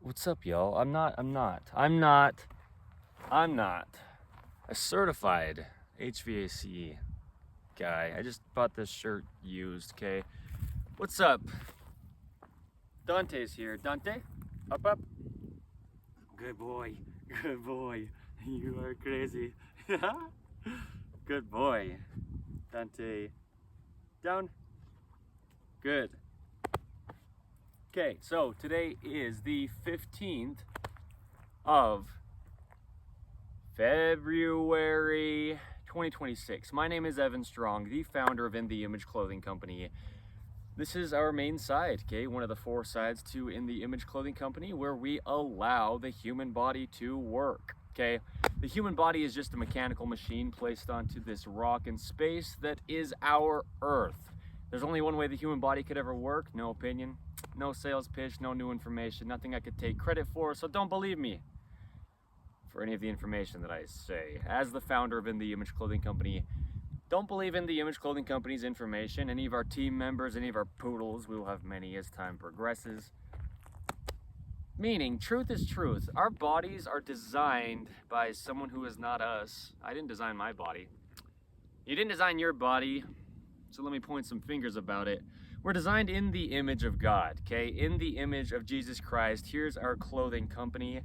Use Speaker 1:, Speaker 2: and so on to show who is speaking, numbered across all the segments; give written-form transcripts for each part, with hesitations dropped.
Speaker 1: What's up, y'all? I'm not a certified HVAC guy. I just bought this shirt used, okay? What's up? Dante's here. Dante? Up. Good boy. Good boy. You are crazy. Good boy. Dante. Down. Good. Okay, so today is the 15th of February 2026. My name is Evan Strong, the founder of In the Image Clothing Company. This is our main site, okay? One of the 4 sides to In the Image Clothing Company, where we allow the human body to work, okay? The human body is just a mechanical machine placed onto this rock in space that is our Earth. There's only one way the human body could ever work. No opinion, no sales pitch, no new information, nothing I could take credit for, so don't believe me for any of the information that I say. As the founder of In the Image Clothing Company, don't believe In the Image Clothing Company's information, any of our team members, any of our poodles. We will have many as time progresses. Meaning, truth is truth. Our bodies are designed by someone who is not us. I didn't design my body. You didn't design your body, so let me point some fingers about it. We're designed in the image of God, okay? In the image of Jesus Christ. Here's our clothing company.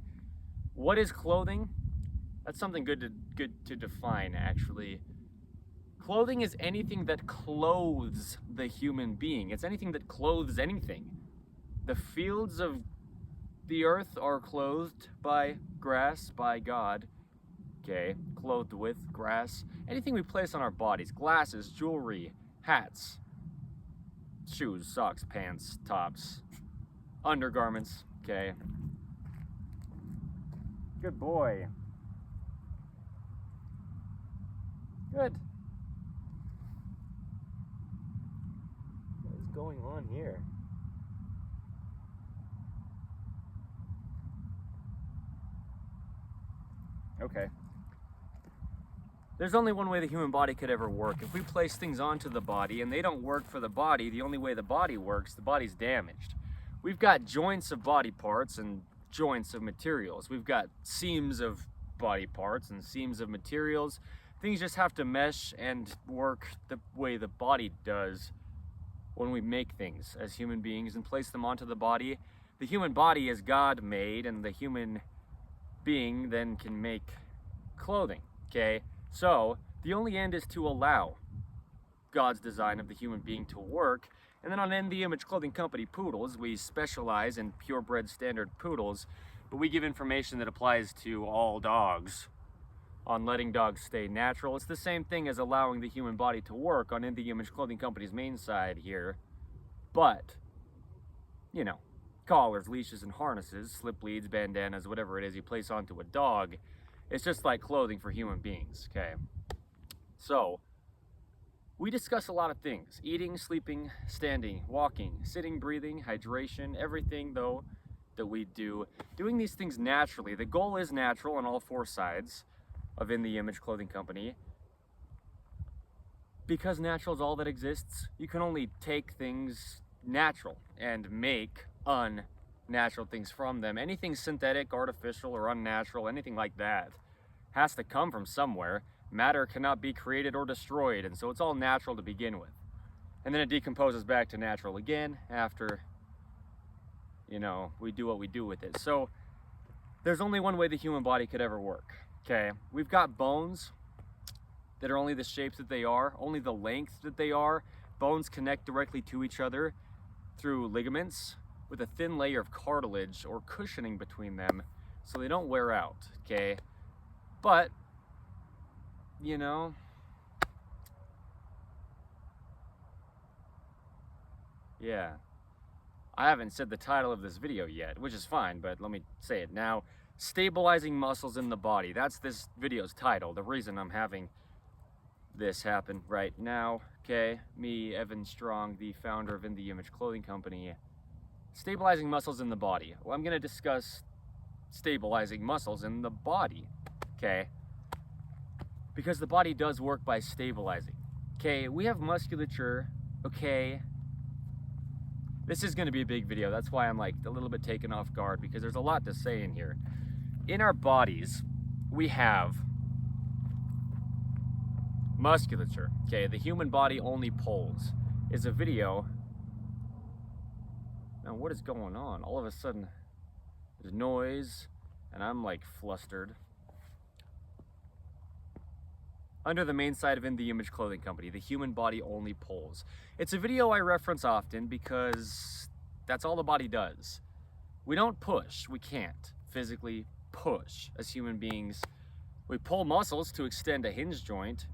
Speaker 1: What is clothing? That's something good to define, actually. Clothing is anything that clothes the human being. It's anything that clothes anything. The fields of the earth are clothed by grass, by God. Okay, clothed with grass. Anything we place on our bodies, glasses, jewelry, hats, shoes, socks, pants, tops, undergarments, okay. Good boy. Good. What is going on here? Okay. There's only one way the human body could ever work. If we place things onto the body and they don't work for the body, the only way the body works, the body's damaged. We've got joints of body parts and joints of materials. We've got seams of body parts and seams of materials. Things just have to mesh and work the way the body does when we make things as human beings and place them onto the body. The human body is God made, and the human being then can make clothing, okay? So the only end is to allow God's design of the human being to work. And then on In the Image Clothing Company Poodles, we specialize in purebred standard poodles, but we give information that applies to all dogs on letting dogs stay natural. It's the same thing as allowing the human body to work on In the Image Clothing Company's main side here. But, you know, collars, leashes, and harnesses, slip leads, bandanas, whatever it is you place onto a dog, it's just like clothing for human beings, okay? So, we discuss a lot of things: eating, sleeping, standing, walking, sitting, breathing, hydration, everything, though, that we do. Doing these things naturally. The goal is natural on all 4 sides of In the Image Clothing Company. Because natural is all that exists, you can only take things natural and make unnatural things from them. Anything synthetic, artificial, or unnatural, anything like that, has to come from somewhere. Matter cannot be created or destroyed, and so it's all natural to begin with. And then it decomposes back to natural again after, you know, we do what we do with it. So there's only one way the human body could ever work, okay? We've got bones that are only the shapes that they are, only the length that they are. Bones connect directly to each other through ligaments with a thin layer of cartilage or cushioning between them so they don't wear out, okay? But, you know, yeah. I haven't said the title of this video yet, which is fine, but let me say it now. Stabilizing muscles in the body. That's this video's title, the reason I'm having this happen right now, okay? Me, Evan Strong, the founder of In the Image Clothing Company. Stabilizing muscles in the body. Well, I'm gonna discuss stabilizing muscles in the body, okay? Because the body does work by stabilizing, okay? We have musculature, okay? This is going to be a big video. That's why I'm like a little bit taken off guard, because there's a lot to say in here. In our bodies, we have musculature. Okay, the human body only pulls is a video. Now what is going on? All of a sudden there's noise and I'm like flustered. Under the main site of In The Image Clothing Company, the human body only pulls. It's a video I reference often because that's all the body does. We don't push. We can't physically push as human beings. We pull muscles to extend a hinge joint,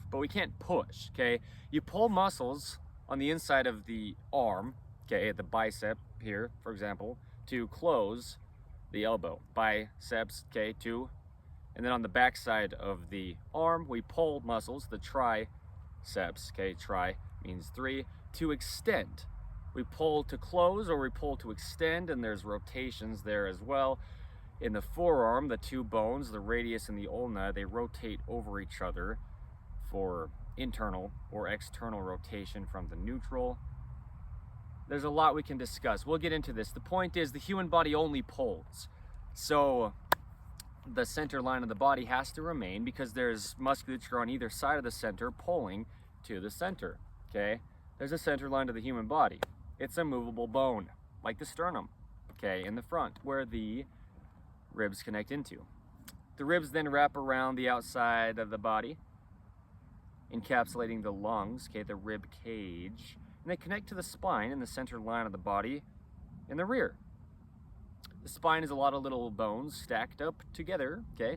Speaker 1: but we can't push, okay? You pull muscles on the inside of the arm, okay, at the bicep here, for example, to close the elbow. Biceps, okay, 2. And then on the back side of the arm, we pull muscles, the triceps, okay, tri means 3, to extend. We pull to close or we pull to extend, and there's rotations there as well. In the forearm, the 2 bones, the radius and the ulna, they rotate over each other for internal or external rotation from the neutral. There's a lot we can discuss. We'll get into this. The point is the human body only pulls. So the center line of the body has to remain because there's musculature on either side of the center pulling to the center, okay? There's a center line to the human body. It's a movable bone, like the sternum, okay, in the front, where the ribs connect into. The ribs then wrap around the outside of the body, encapsulating the lungs, okay, the rib cage, and they connect to the spine in the center line of the body in the rear. The spine is a lot of little bones stacked up together, okay?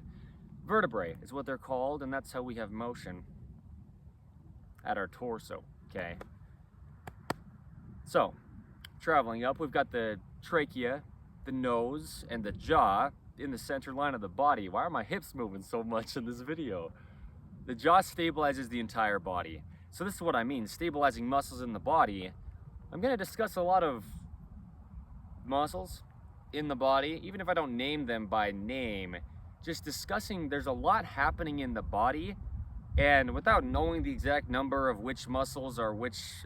Speaker 1: Vertebrae is what they're called, and that's how we have motion at our torso, okay? So, traveling up, we've got the trachea, the nose, and the jaw in the center line of the body. Why are my hips moving so much in this video? The jaw stabilizes the entire body. So this is what I mean, stabilizing muscles in the body. I'm gonna discuss a lot of muscles in the body, even if I don't name them by name, just discussing there's a lot happening in the body, and without knowing the exact number of which muscles are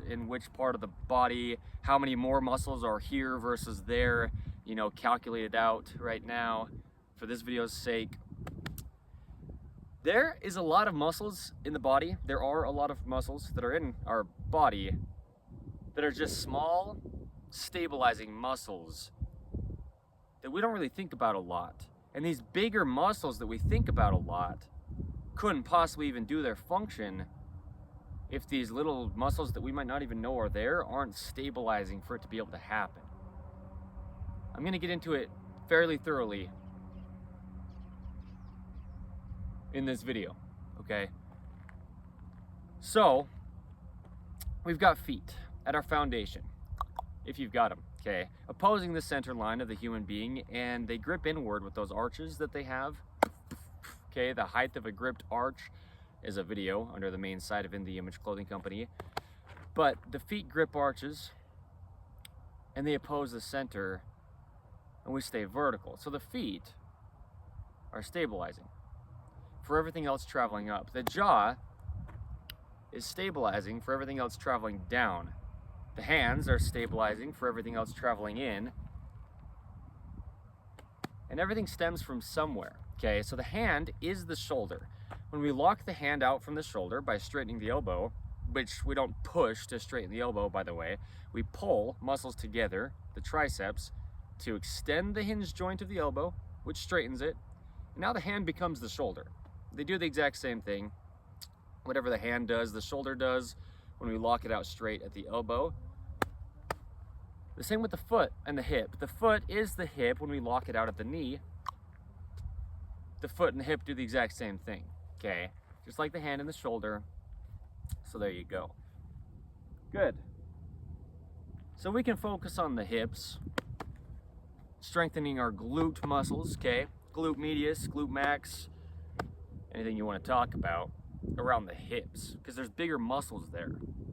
Speaker 1: in which part of the body, how many more muscles are here versus there, you know, calculated out right now for this video's sake. There is a lot of muscles in the body. There are a lot of muscles that are in our body that are just small, stabilizing muscles that we don't really think about a lot. And these bigger muscles that we think about a lot couldn't possibly even do their function if these little muscles that we might not even know are there aren't stabilizing for it to be able to happen. I'm gonna get into it fairly thoroughly in this video, okay? So, we've got feet at our foundation, if you've got them, okay? Opposing the center line of the human being, and they grip inward with those arches that they have, okay? The height of a gripped arch is a video under the main site of In The Image Clothing Company. But the feet grip arches, and they oppose the center, and we stay vertical. So the feet are stabilizing for everything else traveling up. The jaw is stabilizing for everything else traveling down. The hands are stabilizing for everything else traveling in. And everything stems from somewhere, okay? So the hand is the shoulder. When we lock the hand out from the shoulder by straightening the elbow, which we don't push to straighten the elbow, by the way, we pull muscles together, the triceps, to extend the hinge joint of the elbow, which straightens it. And now the hand becomes the shoulder. They do the exact same thing. Whatever the hand does, the shoulder does when we lock it out straight at the elbow. The same with the foot and the hip. The foot is the hip when we lock it out at the knee. The foot and the hip do the exact same thing, okay? Just like the hand and the shoulder. So there you go. Good. So we can focus on the hips, strengthening our glute muscles, okay? Glute medius, glute max, anything you want to talk about around the hips, because there's bigger muscles there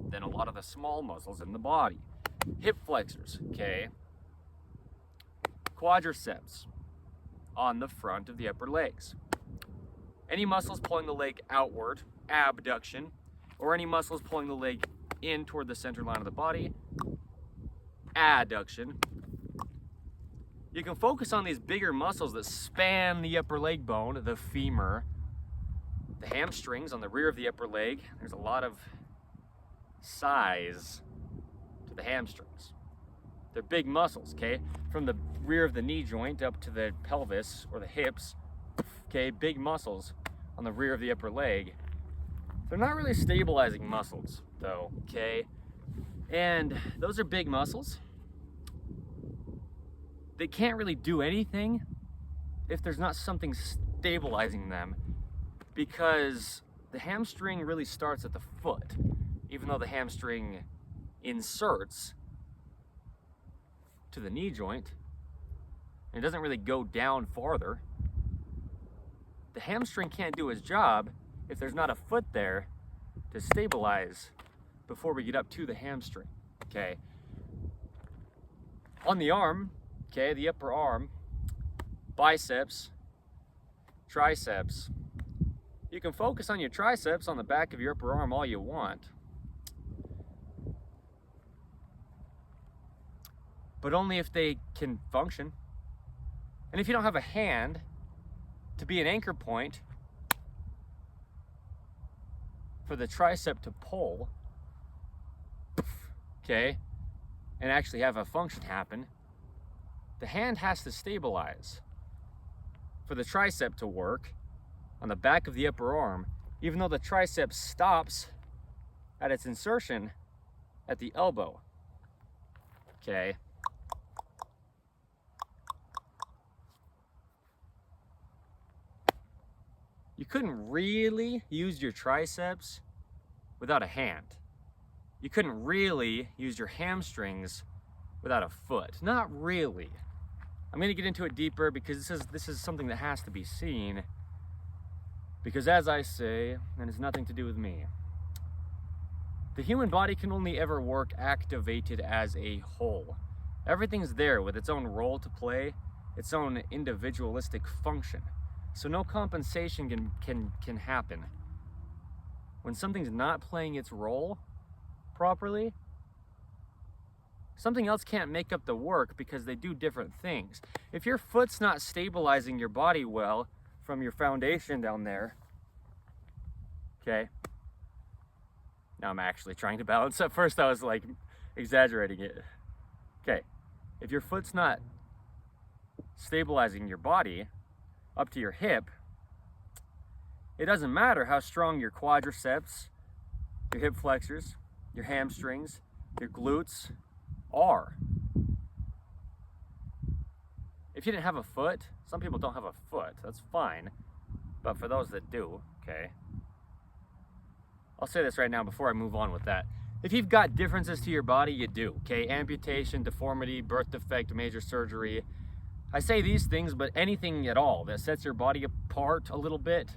Speaker 1: than a lot of the small muscles in the body. Hip flexors, okay? Quadriceps on the front of the upper legs. Any muscles pulling the leg outward, abduction, or any muscles pulling the leg in toward the center line of the body, adduction. You can focus on these bigger muscles that span the upper leg bone, the femur, the hamstrings on the rear of the upper leg. There's a lot of size to the hamstrings. They're big muscles, okay? From the rear of the knee joint up to the pelvis or the hips, okay? Big muscles on the rear of the upper leg. They're not really stabilizing muscles though, okay? And those are big muscles. They can't really do anything if there's not something stabilizing them, because the hamstring really starts at the foot, even though the hamstring inserts to the knee joint. It doesn't really go down farther. The hamstring can't do its job if there's not a foot there to stabilize before we get up to the hamstring, okay? On the arm, okay, the upper arm, biceps, triceps. You can focus on your triceps on the back of your upper arm all you want, but only if they can function. And if you don't have a hand to be an anchor point for the tricep to pull, okay, and actually have a function happen, the hand has to stabilize for the tricep to work on the back of the upper arm, even though the tricep stops at its insertion at the elbow, okay? You couldn't really use your triceps without a hand. You couldn't really use your hamstrings without a foot. Not really. I'm going to get into it deeper because this is something that has to be seen. Because as I say, and it's nothing to do with me, the human body can only ever work activated as a whole. Everything's there with its own role to play, its own individualistic function. So no compensation can happen. When something's not playing its role properly, something else can't make up the work because they do different things. If your foot's not stabilizing your body well from your foundation down there, okay? Now I'm actually trying to balance. At first I was like exaggerating it. Okay, if your foot's not stabilizing your body up to your hip, it doesn't matter how strong your quadriceps, your hip flexors, your hamstrings, your glutes are. If you didn't have a foot, some people don't have a foot, that's fine, but for those that do, okay, I'll say this right now before I move on with that. If you've got differences to your body, you do, okay? Amputation, deformity, birth defect, major surgery. I say these things, but anything at all that sets your body apart a little bit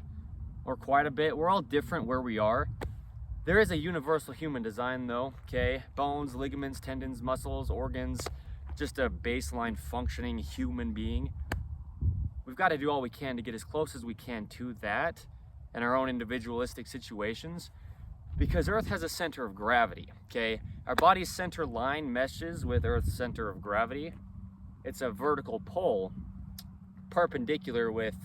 Speaker 1: or quite a bit, we're all different where we are. There is a universal human design though, okay? Bones, ligaments, tendons, muscles, organs, just a baseline functioning human being. We've got to do all we can to get as close as we can to that in our own individualistic situations, because Earth has a center of gravity, okay? Our body's center line meshes with Earth's center of gravity. It's a vertical pole perpendicular with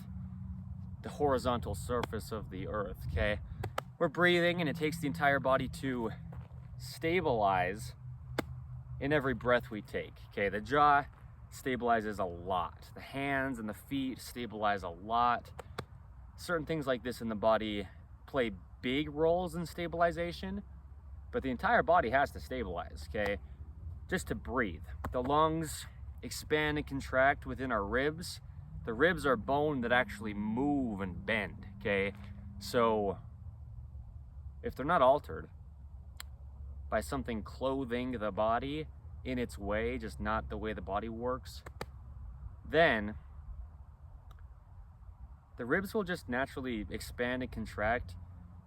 Speaker 1: the horizontal surface of the Earth, okay? We're breathing and it takes the entire body to stabilize in every breath we take, okay? The jaw stabilizes a lot. The hands and the feet stabilize a lot. Certain things like this in the body play big roles in stabilization, but the entire body has to stabilize, okay? Just to breathe. The lungs expand and contract within our ribs. The ribs are bone that actually move and bend, okay? So if they're not altered by something clothing the body in its way, just not the way the body works, then the ribs will just naturally expand and contract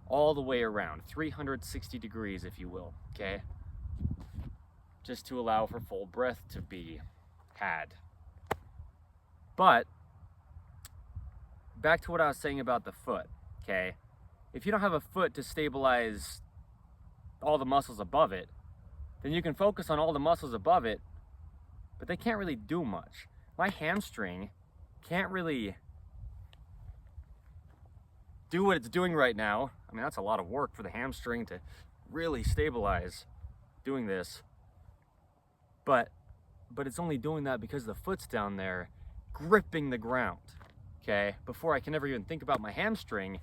Speaker 1: all the way around, 360 degrees, if you will, okay? Just to allow for full breath to be had. But back to what I was saying about the foot, okay? If you don't have a foot to stabilize all the muscles above it, then you can focus on all the muscles above it but they can't really do much. My hamstring can't really do what it's doing right now. I mean, that's a lot of work for the hamstring to really stabilize doing this. But it's only doing that because the foot's down there gripping the ground, okay? Before I can ever even think about my hamstring,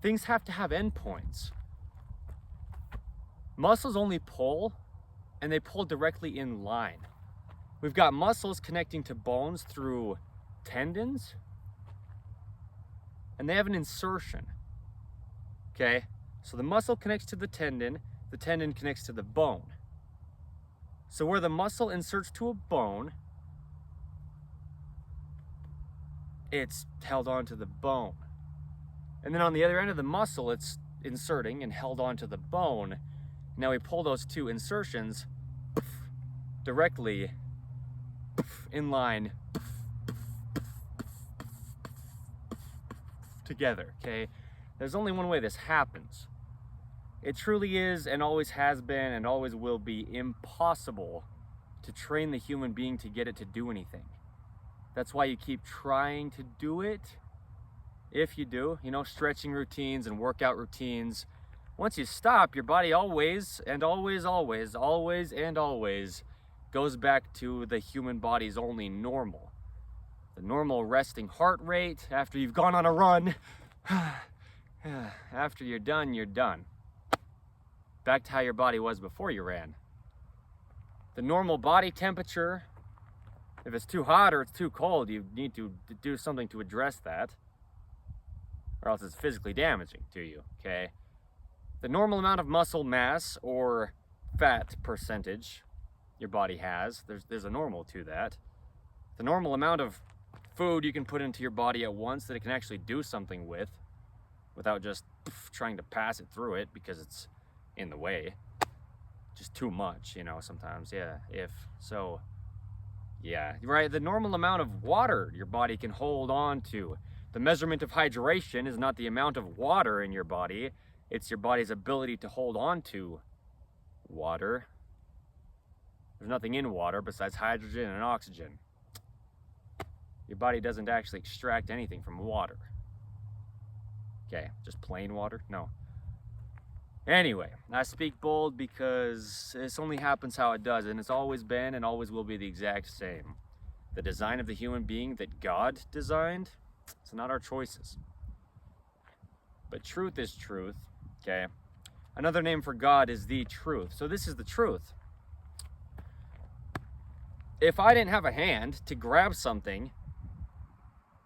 Speaker 1: things have to have endpoints. Muscles only pull, and they pull directly in line. We've got muscles connecting to bones through tendons, and they have an insertion, okay? So the muscle connects to the tendon connects to the bone. So where the muscle inserts to a bone, it's held onto the bone. And then on the other end of the muscle, it's inserting and held onto the bone. Now we pull those two insertions directly in line together, okay? There's only one way this happens. It truly is, and always has been, and always will be impossible to train the human being to get it to do anything. That's why you keep trying to do it. If you do, you know, stretching routines and workout routines, once you stop, your body always goes back to the human body's only normal. The normal resting heart rate after you've gone on a run. After you're done, you're done. Back to how your body was before you ran. The normal body temperature, if it's too hot or it's too cold, you need to do something to address that, or else it's physically damaging to you, okay? The normal amount of muscle mass or fat percentage your body has, there's a normal to that. The normal amount of food you can put into your body at once that it can actually do something with, without just trying to pass it through it because it's in the way. Just too much, you know, sometimes, yeah, yeah, right, the normal amount of water your body can hold on to. The measurement of hydration is not the amount of water in your body, it's your body's ability to hold on to water. There's nothing in water besides hydrogen and oxygen. Your body doesn't actually extract anything from water. Okay, just plain water? No. Anyway, I speak bold because this only happens how it does, and it's always been and always will be the exact same. The design of the human being that God designed, it's not our choices. But truth is truth, okay? Another name for God is the truth. So this is the truth. If I didn't have a hand to grab something,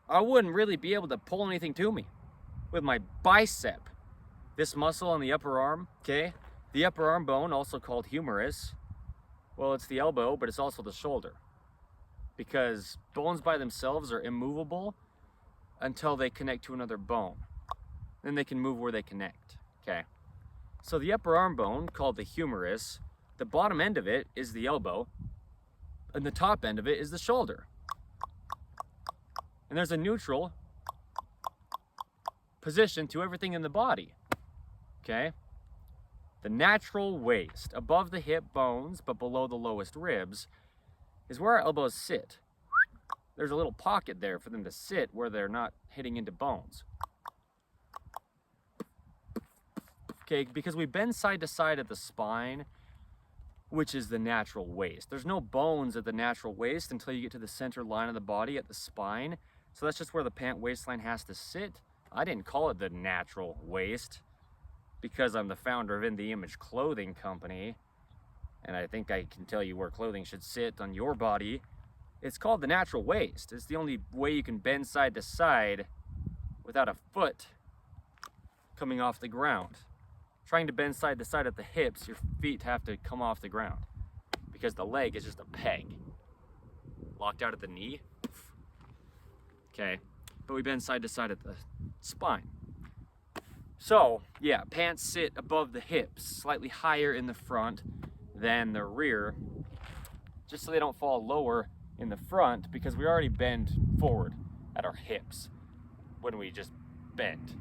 Speaker 1: I wouldn't really be able to pull anything to me. With my bicep, this muscle on the upper arm, okay? The upper arm bone, also called humerus, well, it's the elbow, but it's also the shoulder. Because bones by themselves are immovable until they connect to another bone. Then they can move where they connect, okay? So the upper arm bone, called the humerus, the bottom end of it is the elbow, and the top end of it is the shoulder. And there's a neutral position to everything in the body, okay? The natural waist, above the hip bones, but below the lowest ribs, is where our elbows sit. There's a little pocket there for them to sit where they're not hitting into bones. Okay, because we bend side to side at the spine, which is the natural waist. There's no bones at the natural waist until you get to the center line of the body at the spine. So that's just where the pant waistline has to sit. I didn't call it the natural waist because I'm the founder of InTheImageClothingCompany, and I think I can tell you where clothing should sit on your body. It's called the natural waist. It's the only way you can bend side to side without a foot coming off the ground. Trying to bend side to side at the hips, your feet have to come off the ground because the leg is just a peg. Locked out at the knee. Okay, but we bend side to side at the spine. So, yeah, pants sit above the hips, slightly higher in the front than the rear, just so they don't fall lower in the front because we already bend forward at our hips when we just bend.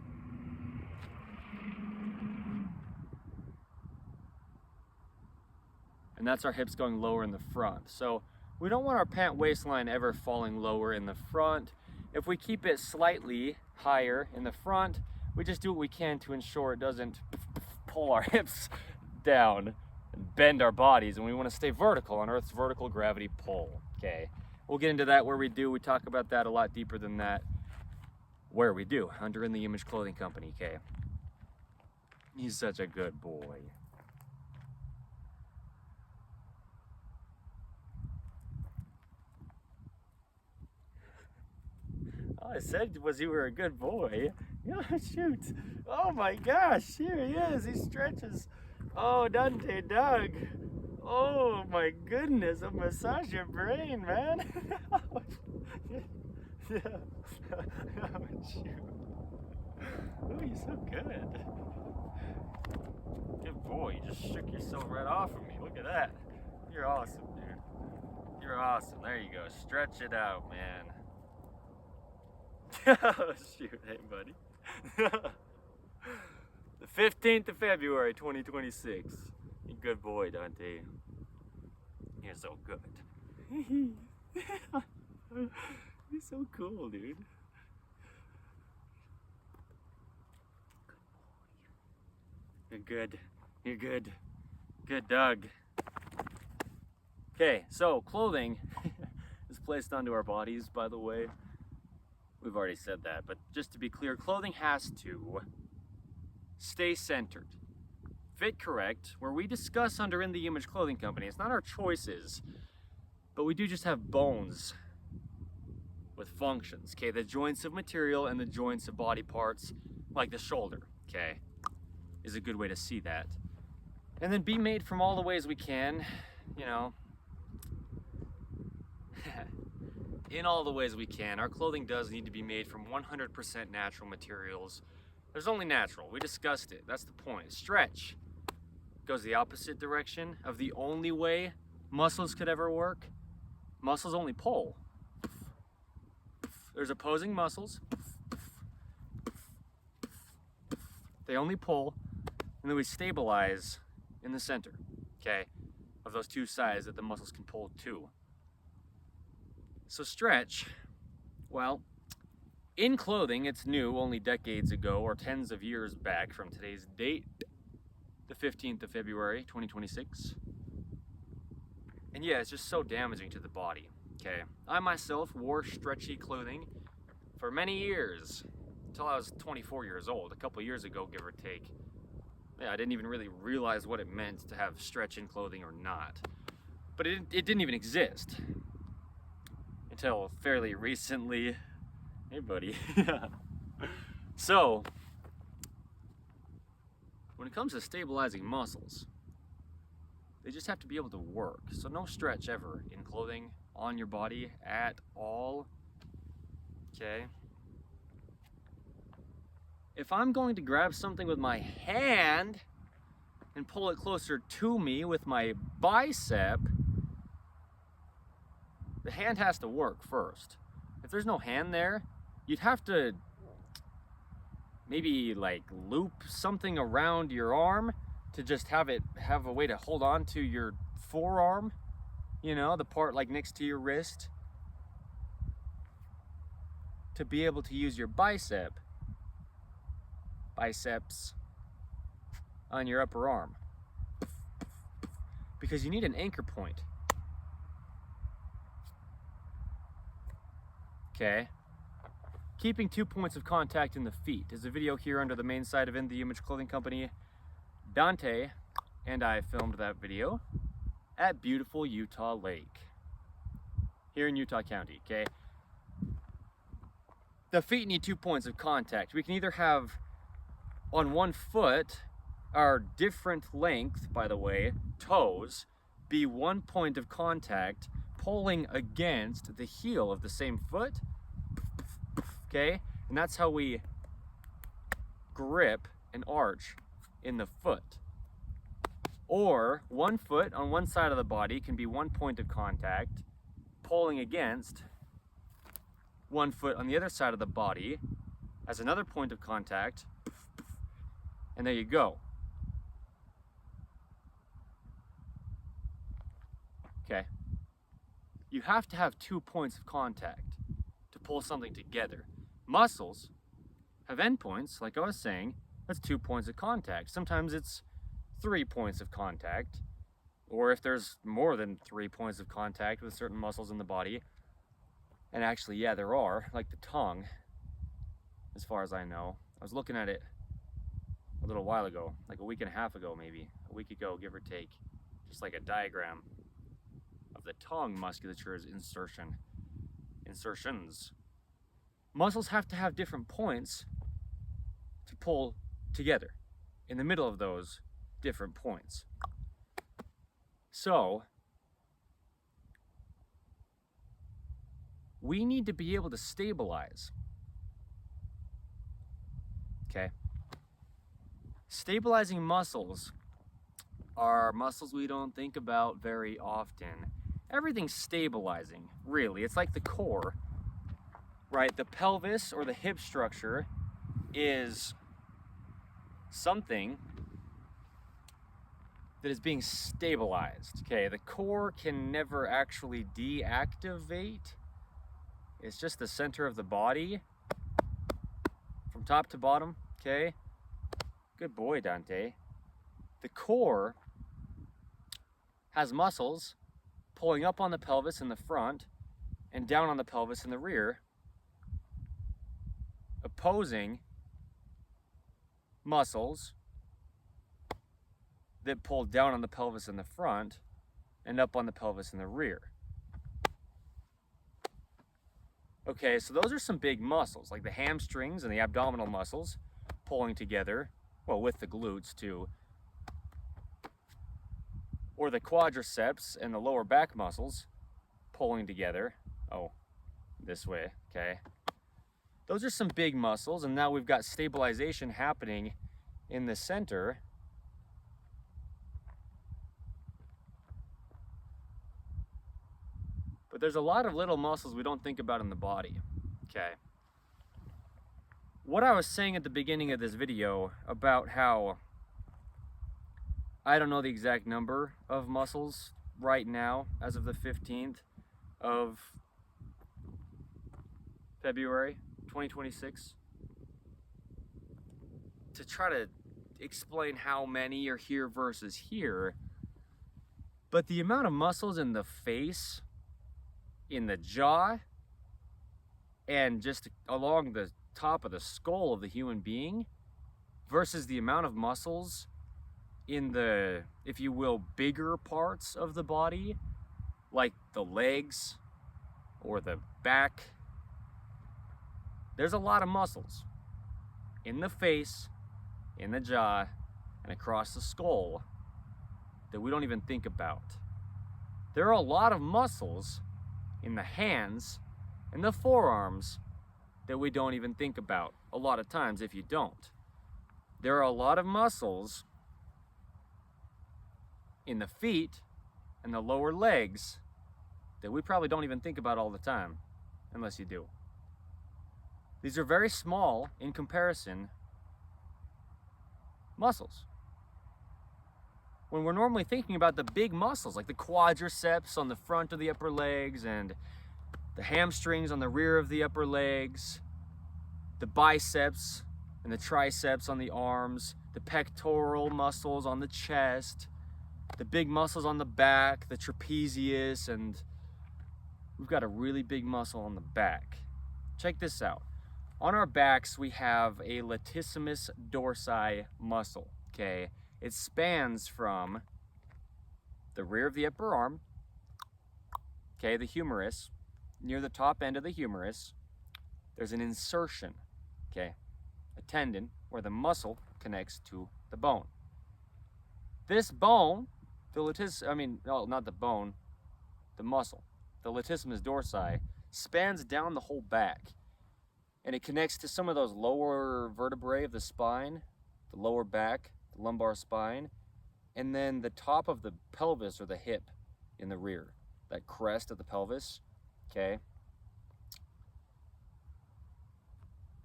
Speaker 1: and that's our hips going lower in the front. So we don't want our pant waistline ever falling lower in the front. If we keep it slightly higher in the front, we just do what we can to ensure it doesn't pull our hips down and bend our bodies, and we want to stay vertical on Earth's vertical gravity pull. Okay, we'll get into that where we do. We talk about that a lot deeper than that where we do under In the Image Clothing Company. Okay, he's such a good boy. All I said was you were a good boy. Oh, shoot. Oh my gosh, here he is. He stretches. Oh, Dante Doug. Oh my goodness, a massage your brain, man. Oh, shoot. Oh, you're so good. Good boy, you just shook yourself right off of me. Look at that. You're awesome, dude. You're awesome. There you go. Stretch it out, man. Oh, shoot. Hey, buddy. The 15th of February, 2026. You good boy, Dante. You're so good. You're so cool, dude. You're good. You're good. Good dog. Okay, so clothing is placed onto our bodies, by the way. We've already said that, but just to be clear, clothing has to stay centered, fit correct, where we discuss under In the Image Clothing Company. It's not our choices, but we do just have bones with functions, okay? The joints of material and the joints of body parts, like the shoulder, okay, is a good way to see that. And then be made from all the ways we can, you know, in all the ways we can. Our clothing does need to be made from 100% natural materials. There's only natural. We discussed it. That's the point. Stretch goes the opposite direction of the only way muscles could ever work. Muscles only pull. There's opposing muscles. They only pull, and then we stabilize in the center, okay, of those two sides that the muscles can pull to. So stretch, well, in clothing, it's new only decades ago or tens of years back from today's date, the 15th of February, 2026. And yeah, it's just so damaging to the body, okay? I myself wore stretchy clothing for many years, until I was 24 years old, a couple years ago, give or take. Yeah, I didn't even really realize what it meant to have stretch in clothing or not. But it didn't even exist until fairly recently. Hey, buddy. So, when it comes to stabilizing muscles, they just have to be able to work. So no stretch ever in clothing, on your body at all, okay? If I'm going to grab something with my hand and pull it closer to me with my bicep, the hand has to work first. If there's no hand there, you'd have to maybe like loop something around your arm to just have a way to hold on to your forearm, you know, the part like next to your wrist, to be able to use your biceps on your upper arm, because you need an anchor point. Okay, keeping 2 points of contact in the feet is a video here under the main site of In the Image Clothing Company. Dante and I filmed that video at beautiful Utah Lake here in Utah County. Okay, the feet need 2 points of contact. We can either have on one foot, our different length, by the way, toes, be 1 point of contact pulling against the heel of the same foot, okay? And that's how we grip and arch in the foot. Or one foot on one side of the body can be 1 point of contact pulling against one foot on the other side of the body as another point of contact, and there you go. okay? You have to have 2 points of contact to pull something together. Muscles have endpoints, like I was saying, that's 2 points of contact. Sometimes it's 3 points of contact, or if there's more than 3 points of contact with certain muscles in the body, and actually, yeah, there are, like the tongue, as far as I know. I was looking at it a little while ago, like a week and a half ago maybe, a week ago, give or take, just like a diagram of the tongue musculature's insertions. Muscles have to have different points to pull together in the middle of those different points. So we need to be able to stabilize. Okay? Stabilizing muscles are muscles we don't think about very often. Everything's stabilizing, really. It's like the core, right? The pelvis or the hip structure is something that is being stabilized. Okay, the core can never actually deactivate. It's just the center of the body from top to bottom. Okay, good boy, Dante. The core has muscles pulling up on the pelvis in the front and down on the pelvis in the rear, opposing muscles that pull down on the pelvis in the front and up on the pelvis in the rear. Okay, so those are some big muscles, like the hamstrings and the abdominal muscles pulling together, well, with the glutes too, or the quadriceps and the lower back muscles pulling together. Oh, this way, okay. Those are some big muscles, and now we've got stabilization happening in the center. But there's a lot of little muscles we don't think about in the body, okay? What I was saying at the beginning of this video about how I don't know the exact number of muscles right now as of the 15th of February 2026, to try to explain how many are here versus here, but the amount of muscles in the face, in the jaw, and just along the top of the skull of the human being versus the amount of muscles in the, if you will, bigger parts of the body, like the legs or the back. There's a lot of muscles in the face, in the jaw, and across the skull that we don't even think about. There are a lot of muscles in the hands and the forearms that we don't even think about a lot of times if you don't. There are a lot of muscles in the feet and the lower legs that we probably don't even think about all the time, unless you do. These are very small in comparison muscles. When we're normally thinking about the big muscles, like the quadriceps on the front of the upper legs and the hamstrings on the rear of the upper legs, the biceps and the triceps on the arms, the pectoral muscles on the chest, the big muscles on the back, the trapezius, and we've got a really big muscle on the back. Check this out. On our backs, we have a latissimus dorsi muscle, okay? It spans from the rear of the upper arm, okay, the humerus, near the top end of the humerus. There's an insertion, okay, a tendon where the muscle connects to the bone. This bone, the muscle, the latissimus dorsi, spans down the whole back, and it connects to some of those lower vertebrae of the spine, the lower back, the lumbar spine, and then the top of the pelvis or the hip in the rear, that crest of the pelvis, okay?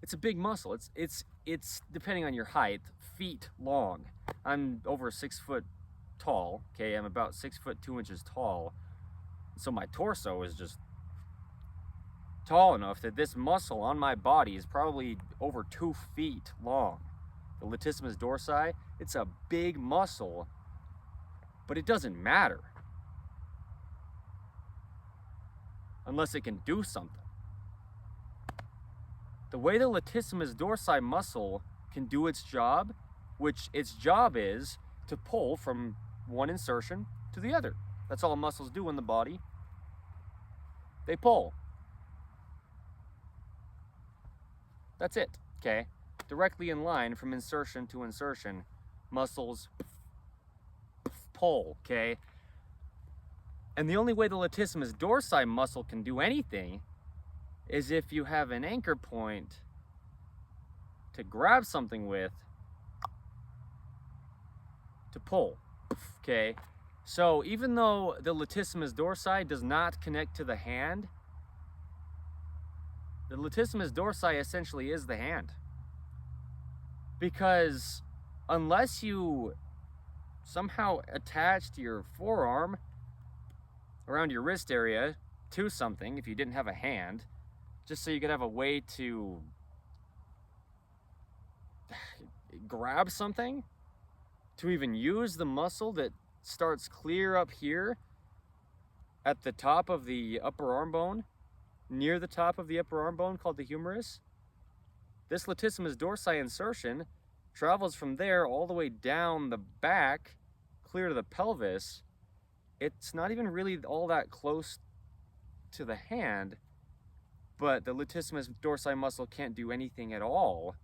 Speaker 1: It's a big muscle. It's depending on your height, feet long. I'm over 6 foot tall, okay? I'm about 6 foot 2 inches tall. So my torso is just tall enough that this muscle on my body is probably over 2 feet long. The latissimus dorsi, it's a big muscle, but it doesn't matter unless it can do something. The way the latissimus dorsi muscle can do its job, which its job is to pull from one insertion to the other. That's all muscles do in the body. They pull. That's it, okay? Directly in line from insertion to insertion, muscles pull, okay? And the only way the latissimus dorsi muscle can do anything is if you have an anchor point to grab something with to pull, okay? So even though the latissimus dorsi does not connect to the hand, the latissimus dorsi essentially is the hand. Because unless you somehow attached your forearm around your wrist area to something, if you didn't have a hand, just so you could have a way to grab something, to even use the muscle that starts clear up here at the top of the upper arm bone, near the top of the upper arm bone called the humerus. This latissimus dorsi insertion travels from there all the way down the back, clear to the pelvis. It's not even really all that close to the hand, but the latissimus dorsi muscle can't do anything at all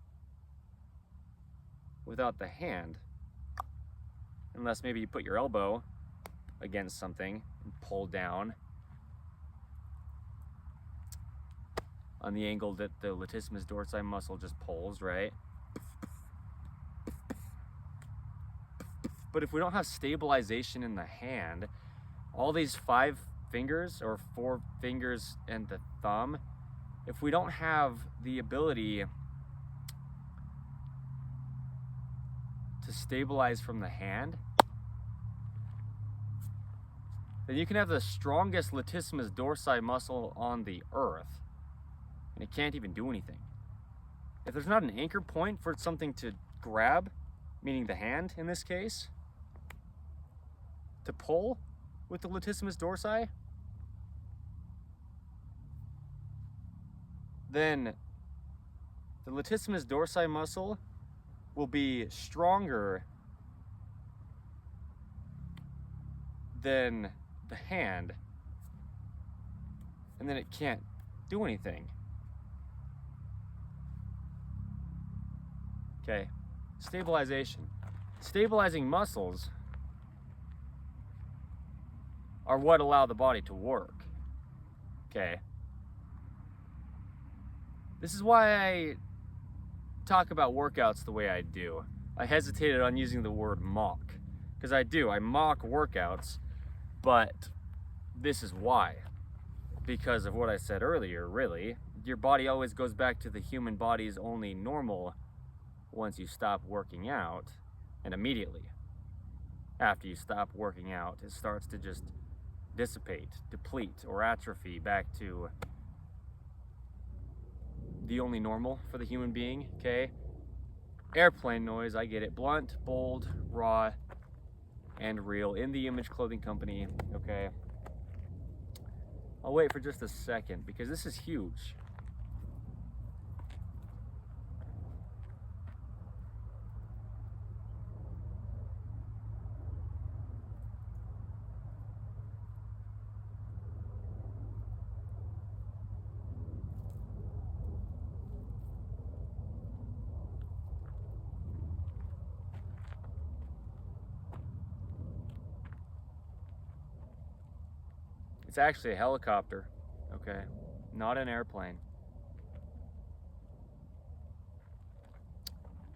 Speaker 1: without the hand. Unless maybe you put your elbow against something and pull down on the angle that the latissimus dorsi muscle just pulls, right? But if we don't have stabilization in the hand, all these 5 fingers or 4 fingers and the thumb, if we don't have the ability to stabilize from the hand, then you can have the strongest latissimus dorsi muscle on the earth, and it can't even do anything. If there's not an anchor point for something to grab, meaning the hand in this case, to pull with the latissimus dorsi, then the latissimus dorsi muscle will be stronger than the hand, and then it can't do anything. Okay, stabilization. Stabilizing muscles are what allow the body to work. Okay. This is why I talk about workouts the way I do. I hesitated on using the word mock, because I mock workouts, but this is why. Because of what I said earlier, really. Your body always goes back to the human body's only normal once you stop working out, and immediately after you stop working out, it starts to just dissipate, deplete, or atrophy back to the only normal for the human being, okay? Airplane noise, I get it. Blunt, bold, raw, and real. In the Image Clothing Company, okay? I'll wait for just a second because this is huge. It's actually a helicopter, okay? Not an airplane.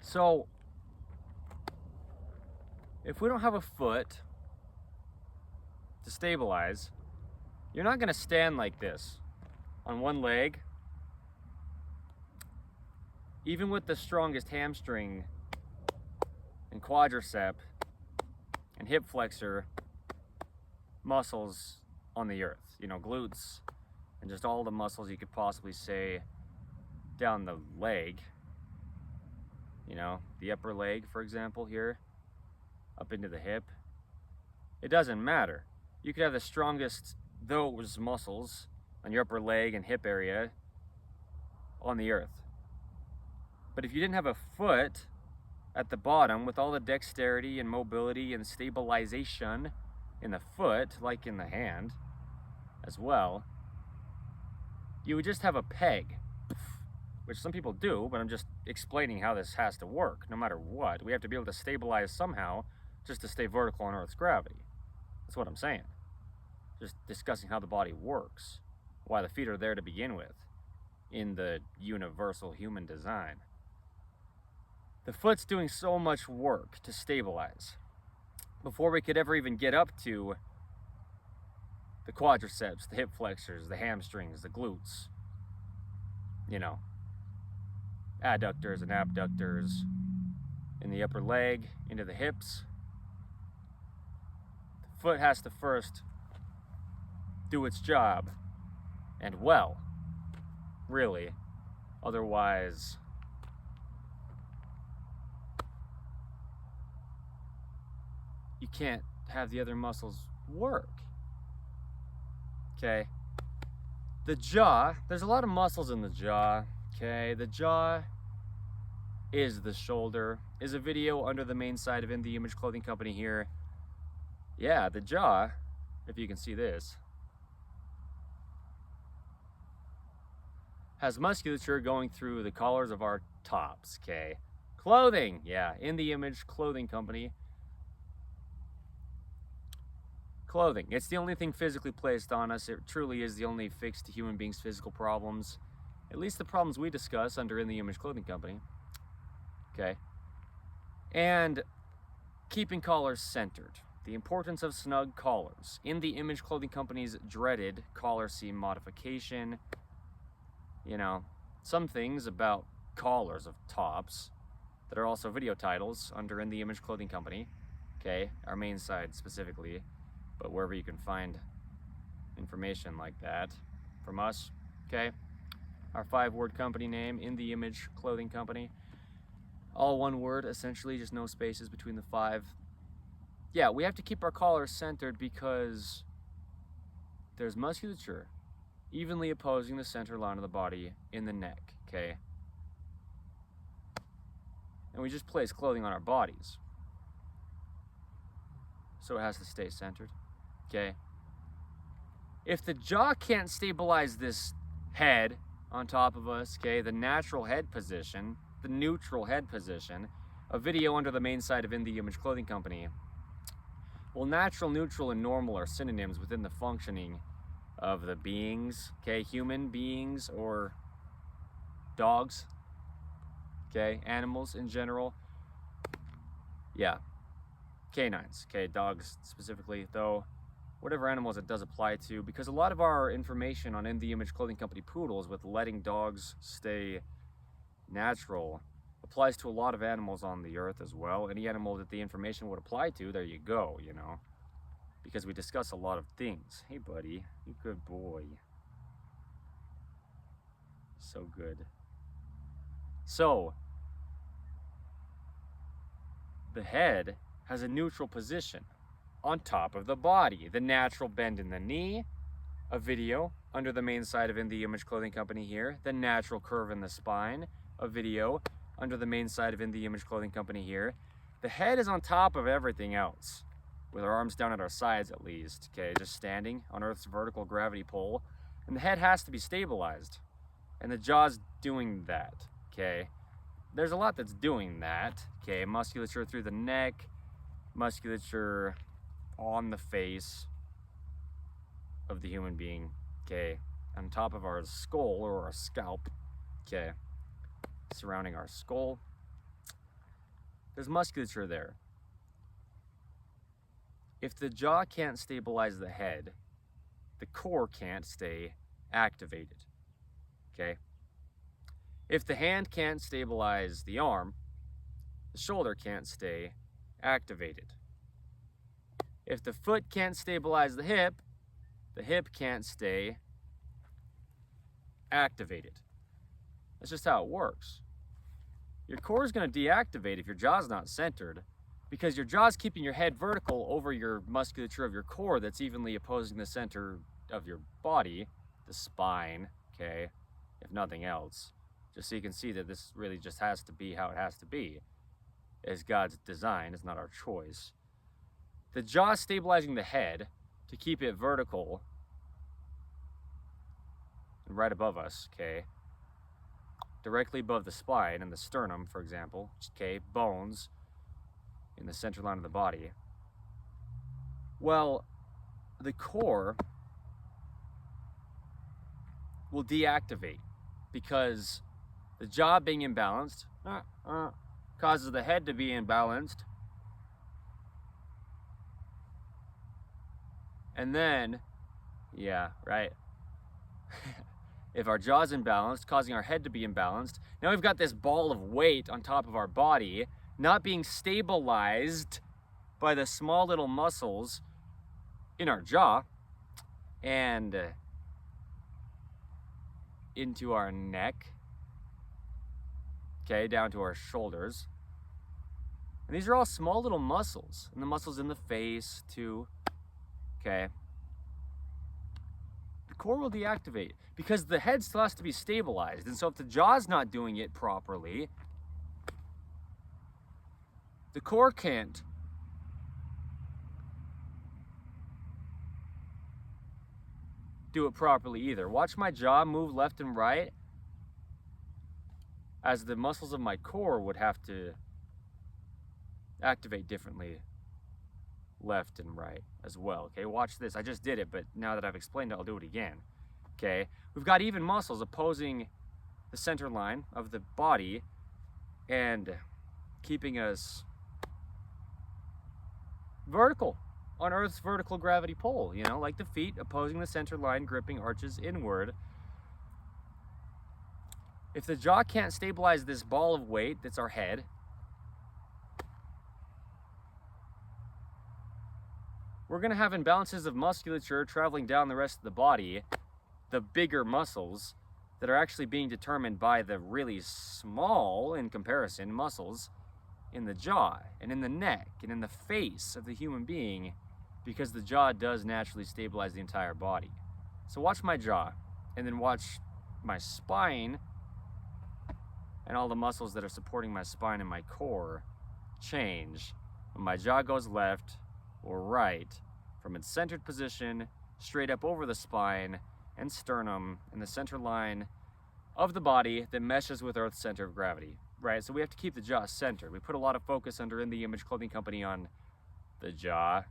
Speaker 1: So, if we don't have a foot to stabilize, you're not gonna stand like this on one leg. Even with the strongest hamstring and quadricep and hip flexor muscles on the earth. You know, glutes and just all the muscles you could possibly say down the leg. You know, the upper leg, for example, here, up into the hip. It doesn't matter. You could have the strongest those muscles on your upper leg and hip area on the earth. But if you didn't have a foot at the bottom with all the dexterity and mobility and stabilization in the foot, like in the hand as well, you would just have a peg, which some people do, but I'm just explaining how this has to work. No matter what, we have to be able to stabilize somehow just to stay vertical on Earth's gravity. That's what I'm saying. Just discussing how the body works, why the feet are there to begin with in the universal human design. The foot's doing so much work to stabilize before we could ever even get up to the quadriceps, the hip flexors, the hamstrings, the glutes, you know, adductors and abductors in the upper leg, into the hips. The foot has to first do its job, and well, really. Otherwise, you can't have the other muscles work. Okay? The jaw, there's a lot of muscles in the jaw. Okay? The jaw is the shoulder. Is a video under the main side of In The Image Clothing Company here. Yeah, the jaw, if you can see this, has musculature going through the collars of our tops, okay? Clothing, yeah, In The Image Clothing Company. Clothing, it's the only thing physically placed on us. It truly is the only fix to human beings' physical problems. At least the problems we discuss under In The Image Clothing Company. Okay? And keeping collars centered. The importance of snug collars. In The Image Clothing Company's dreaded collar seam modification. You know, some things about collars of tops that are also video titles under In The Image Clothing Company. Okay, our main side specifically, but wherever you can find information like that from us. Okay, our 5-word company name, In The Image Clothing Company. All one word, essentially, just no spaces between the 5. Yeah, we have to keep our collars centered because there's musculature evenly opposing the center line of the body in the neck, okay? And we just place clothing on our bodies. So it has to stay centered, okay? If the jaw can't stabilize this head on top of us, okay, the natural head position, the neutral head position, a video under the main side of In The Image Clothing Company. Well, natural, neutral, and normal are synonyms within the functioning of the beings, okay, human beings or dogs, okay, animals in general. Yeah, canines, okay, dogs specifically, though whatever animals it does apply to, because a lot of our information on In The Image Clothing Company poodles with letting dogs stay natural applies to a lot of animals on the earth as well. Any animal that the information would apply to, there you go, you know. Because we discuss a lot of things. Hey, buddy, you good boy. So good. So, the head has a neutral position on top of the body. The natural bend in the knee, a video under the main side of In The Image Clothing Company here. The natural curve in the spine, a video under the main side of In The Image Clothing Company here. The head is on top of everything else, with our arms down at our sides at least, okay, just standing on Earth's vertical gravity pole, and the head has to be stabilized, and the jaw's doing that, okay. There's a lot that's doing that, okay, musculature through the neck, musculature on the face of the human being, okay, on top of our skull or our scalp, okay, surrounding our skull. There's musculature there. If the jaw can't stabilize the head, the core can't stay activated, okay? If the hand can't stabilize the arm, the shoulder can't stay activated. If the foot can't stabilize the the hip can't stay activated. That's just how it works. Your core is going to deactivate if your jaw's not centered, because your jaw's keeping your head vertical over your musculature of your core that's evenly opposing the center of your body, the spine, okay, if nothing else. Just so you can see that this really just has to be how it has to be. As God's design, it's not our choice. The jaw stabilizing the head to keep it vertical and right above us, okay, directly above the spine and the sternum, for example, okay, bones in the center line of the body. Well, the core will deactivate because the jaw being imbalanced causes the head to be imbalanced. And then, yeah, right. If our jaw's imbalanced, causing our head to be imbalanced, now we've got this ball of weight on top of our body, not being stabilized by the small little muscles in our jaw and into our neck, okay, down to our shoulders. And these are all small little muscles, and the muscles in the face too, okay. The core will deactivate because the head still has to be stabilized. And so if the jaw's not doing it properly, the core can't do it properly either. Watch my jaw move left and right as the muscles of my core would have to activate differently left and right as well. Okay, watch this. I just did it, but now that I've explained it, I'll do it again. Okay, we've got even muscles opposing the center line of the body and keeping us vertical on Earth's vertical gravity pull, you know, like the feet opposing the center line, gripping arches inward. If the jaw can't stabilize this ball of weight that's our head, we're going to have imbalances of musculature traveling down the rest of the body, the bigger muscles that are actually being determined by the really small, in comparison, muscles in the jaw and in the neck and in the face of the human being, because the jaw does naturally stabilize the entire body. So watch my jaw and then watch my spine and all the muscles that are supporting my spine and my core change when my jaw goes left or right from its centered position straight up over the spine and sternum in the center line of the body that meshes with Earth's center of gravity, right? So we have to keep the jaw centered. We put a lot of focus under In the Image Clothing Company on the jaw,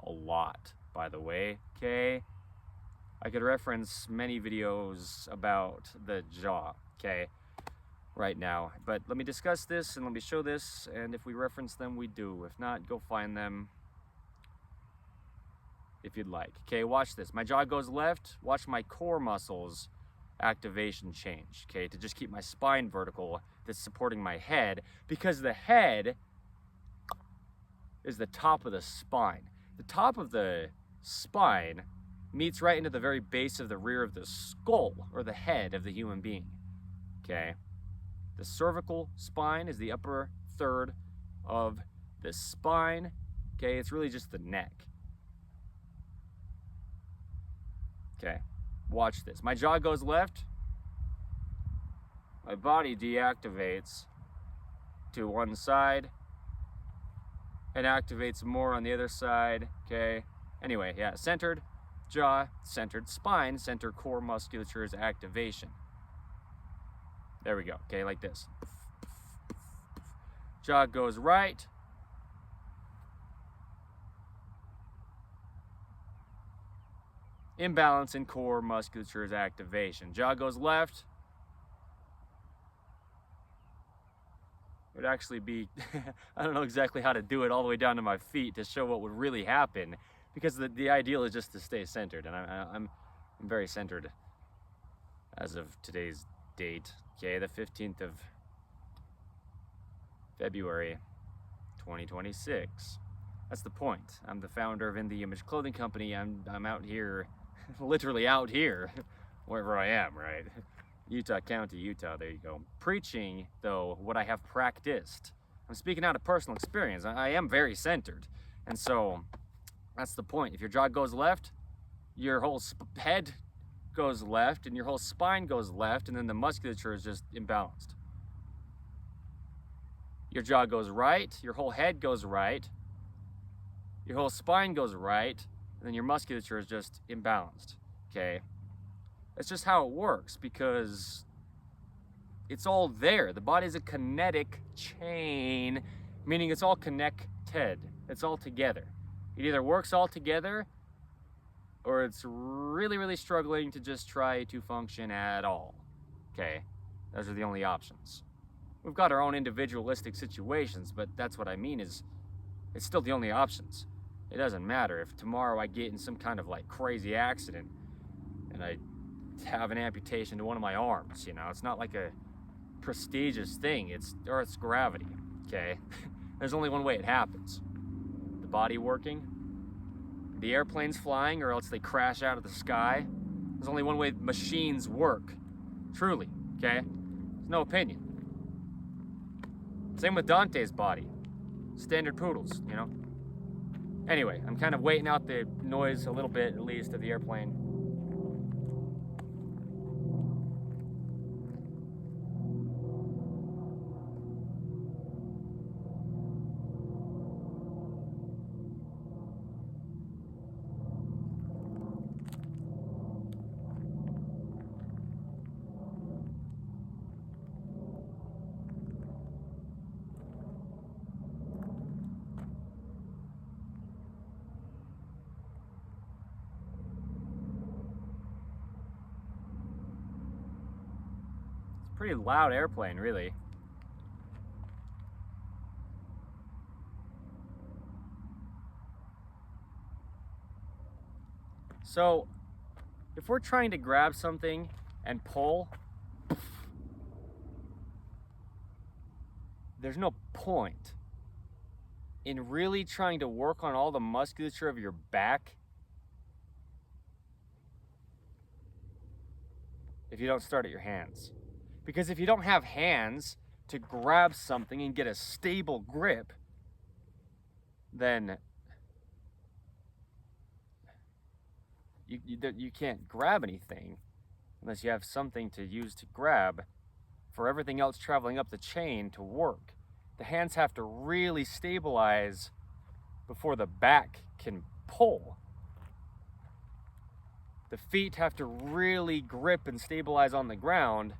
Speaker 1: a lot, by the way, okay? I could reference many videos about the jaw, okay, right now, but let me discuss this and let me show this, and if we reference them, we do. If not, go find them if you'd like. Okay, watch this. My jaw goes left. Watch my core muscles activation change, okay, to just keep my spine vertical that's supporting my head, because the head is the top of the spine. The top of the spine meets right into the very base of the rear of the skull, or the head of the human being, okay? The cervical spine is the upper third of the spine, okay? It's really just the neck. Okay, watch this. My jaw goes left. My body deactivates to one side and activates more on the other side, okay? Anyway, yeah, centered jaw, centered spine, center core musculature's activation. There we go, okay, like this. Jaw goes right. Imbalance in core musculature's activation. Jaw goes left. It would actually be, I don't know exactly how to do it all the way down to my feet to show what would really happen, because the ideal is just to stay centered, and I'm very centered as of today's date, okay, the 15th of February 2026. That's the point. I'm the founder of In the Image Clothing Company. I'm out here literally out here, wherever I am, right? Utah County, Utah, there you go. Preaching, though, what I have practiced. I'm speaking out of personal experience. I am very centered. And so that's the point. If your jaw goes left, your whole head goes left and your whole spine goes left, and then the musculature is just imbalanced. Your jaw goes right, your whole head goes right, your whole spine goes right, and then your musculature is just imbalanced, okay? That's just how it works, because it's all there. The body is a kinetic chain, meaning it's all connected. It's all together. It either works all together, or it's really, really struggling to just try to function at all, okay? Those are the only options. We've got our own individualistic situations, but that's what I mean is it's still the only options. It doesn't matter if tomorrow I get in some kind of like crazy accident and I have an amputation to one of my arms, you know, it's not like a prestigious thing, it's Earth's gravity, okay? There's only one way it happens. The body working, the airplanes flying, or else they crash out of the sky. There's only one way machines work, truly, okay? There's no opinion. Same with Dante's body. Standard poodles, you know? Anyway, I'm kind of waiting out the noise a little bit, at least, of the airplane. Pretty loud airplane, really. So, if we're trying to grab something and pull, there's no point in really trying to work on all the musculature of your back if you don't start at your hands. Because if you don't have hands to grab something and get a stable grip, then you can't grab anything unless you have something to use to grab for everything else traveling up the chain to work. The hands have to really stabilize before the back can pull. The feet have to really grip and stabilize on the ground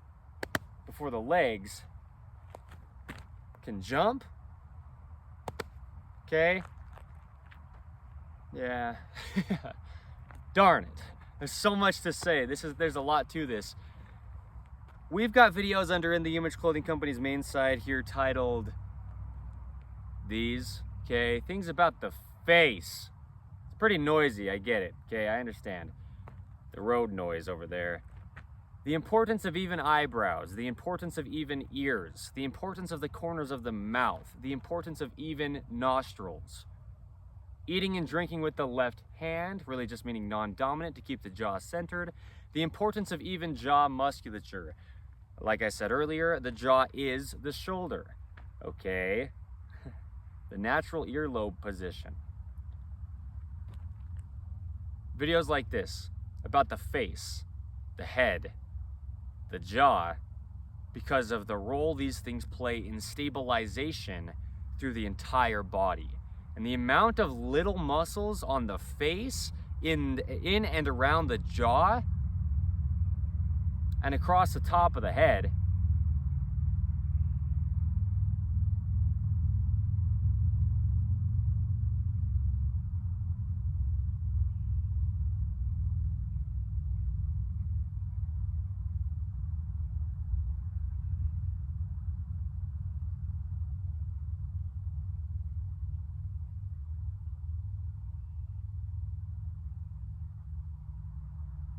Speaker 1: before the legs can jump. Okay? Yeah. Darn it. There's so much to say. There's a lot to this. We've got videos under In The Image Clothing Company's main site here titled these, okay? Things about the face. It's pretty noisy, I get it, okay? I understand. The road noise over there. The importance of even eyebrows, the importance of even ears, the importance of the corners of the mouth, the importance of even nostrils. Eating and drinking with the left hand, really just meaning non-dominant to keep the jaw centered. The importance of even jaw musculature. Like I said earlier, the jaw is the shoulder, okay? The natural earlobe position. Videos like this about the face, the head, the jaw, because of the role these things play in stabilization through the entire body. And the amount of little muscles on the face, in and around the jaw, and across the top of the head,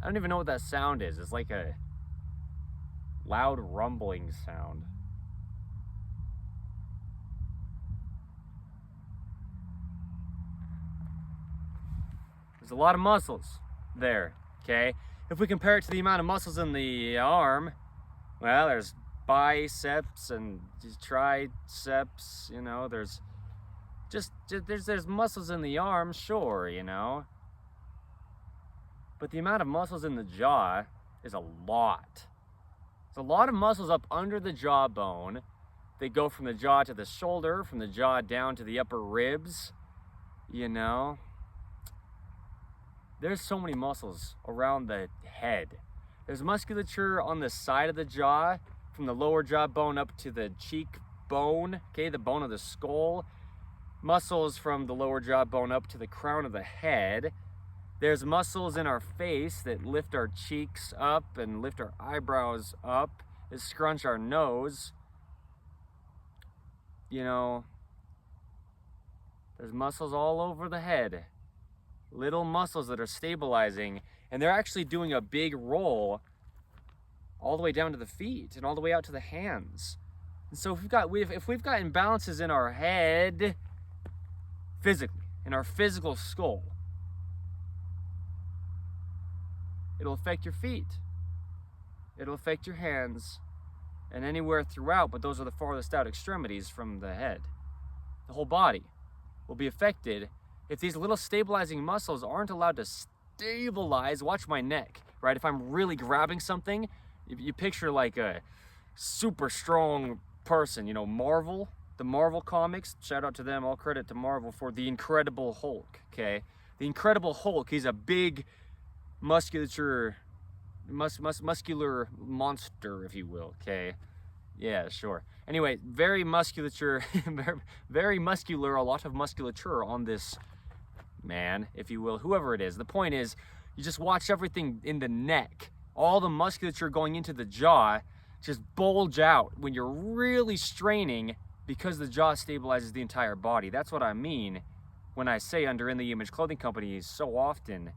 Speaker 1: I don't even know what that sound is. It's like a loud rumbling sound. There's a lot of muscles there. okay? If we compare it to the amount of muscles in the arm, well, there's biceps and triceps, you know, there's muscles in the arm, sure, you know. But the amount of muscles in the jaw is a lot. There's a lot of muscles up under the jawbone. They go from the jaw to the shoulder, from the jaw down to the upper ribs, you know. There's so many muscles around the head. There's musculature on the side of the jaw, from the lower jawbone up to the cheekbone, okay, the bone of the skull. Muscles from the lower jawbone up to the crown of the head. There's muscles in our face that lift our cheeks up and lift our eyebrows up, that scrunch our nose. You know, there's muscles all over the head. Little muscles that are stabilizing, and they're actually doing a big roll all the way down to the feet and all the way out to the hands. And so if we've got imbalances in our head, physically, in our physical skull, it'll affect your feet, it'll affect your hands, and anywhere throughout, but those are the farthest out extremities from the head. The whole body will be affected if these little stabilizing muscles aren't allowed to stabilize. Watch my neck, right? If I'm really grabbing something, if you picture like a super strong person, you know, Marvel, the Marvel comics, shout out to them, all credit to Marvel for the Incredible Hulk, okay? The Incredible Hulk, he's a big muscular monster, if you will, okay? Yeah, sure. Anyway, very muscular, a lot of musculature on this man, if you will, whoever it is. The point is, you just watch everything in the neck, all the musculature going into the jaw just bulge out when you're really straining, because the jaw stabilizes the entire body. That's what I mean when I say under In the Image Clothing Company so often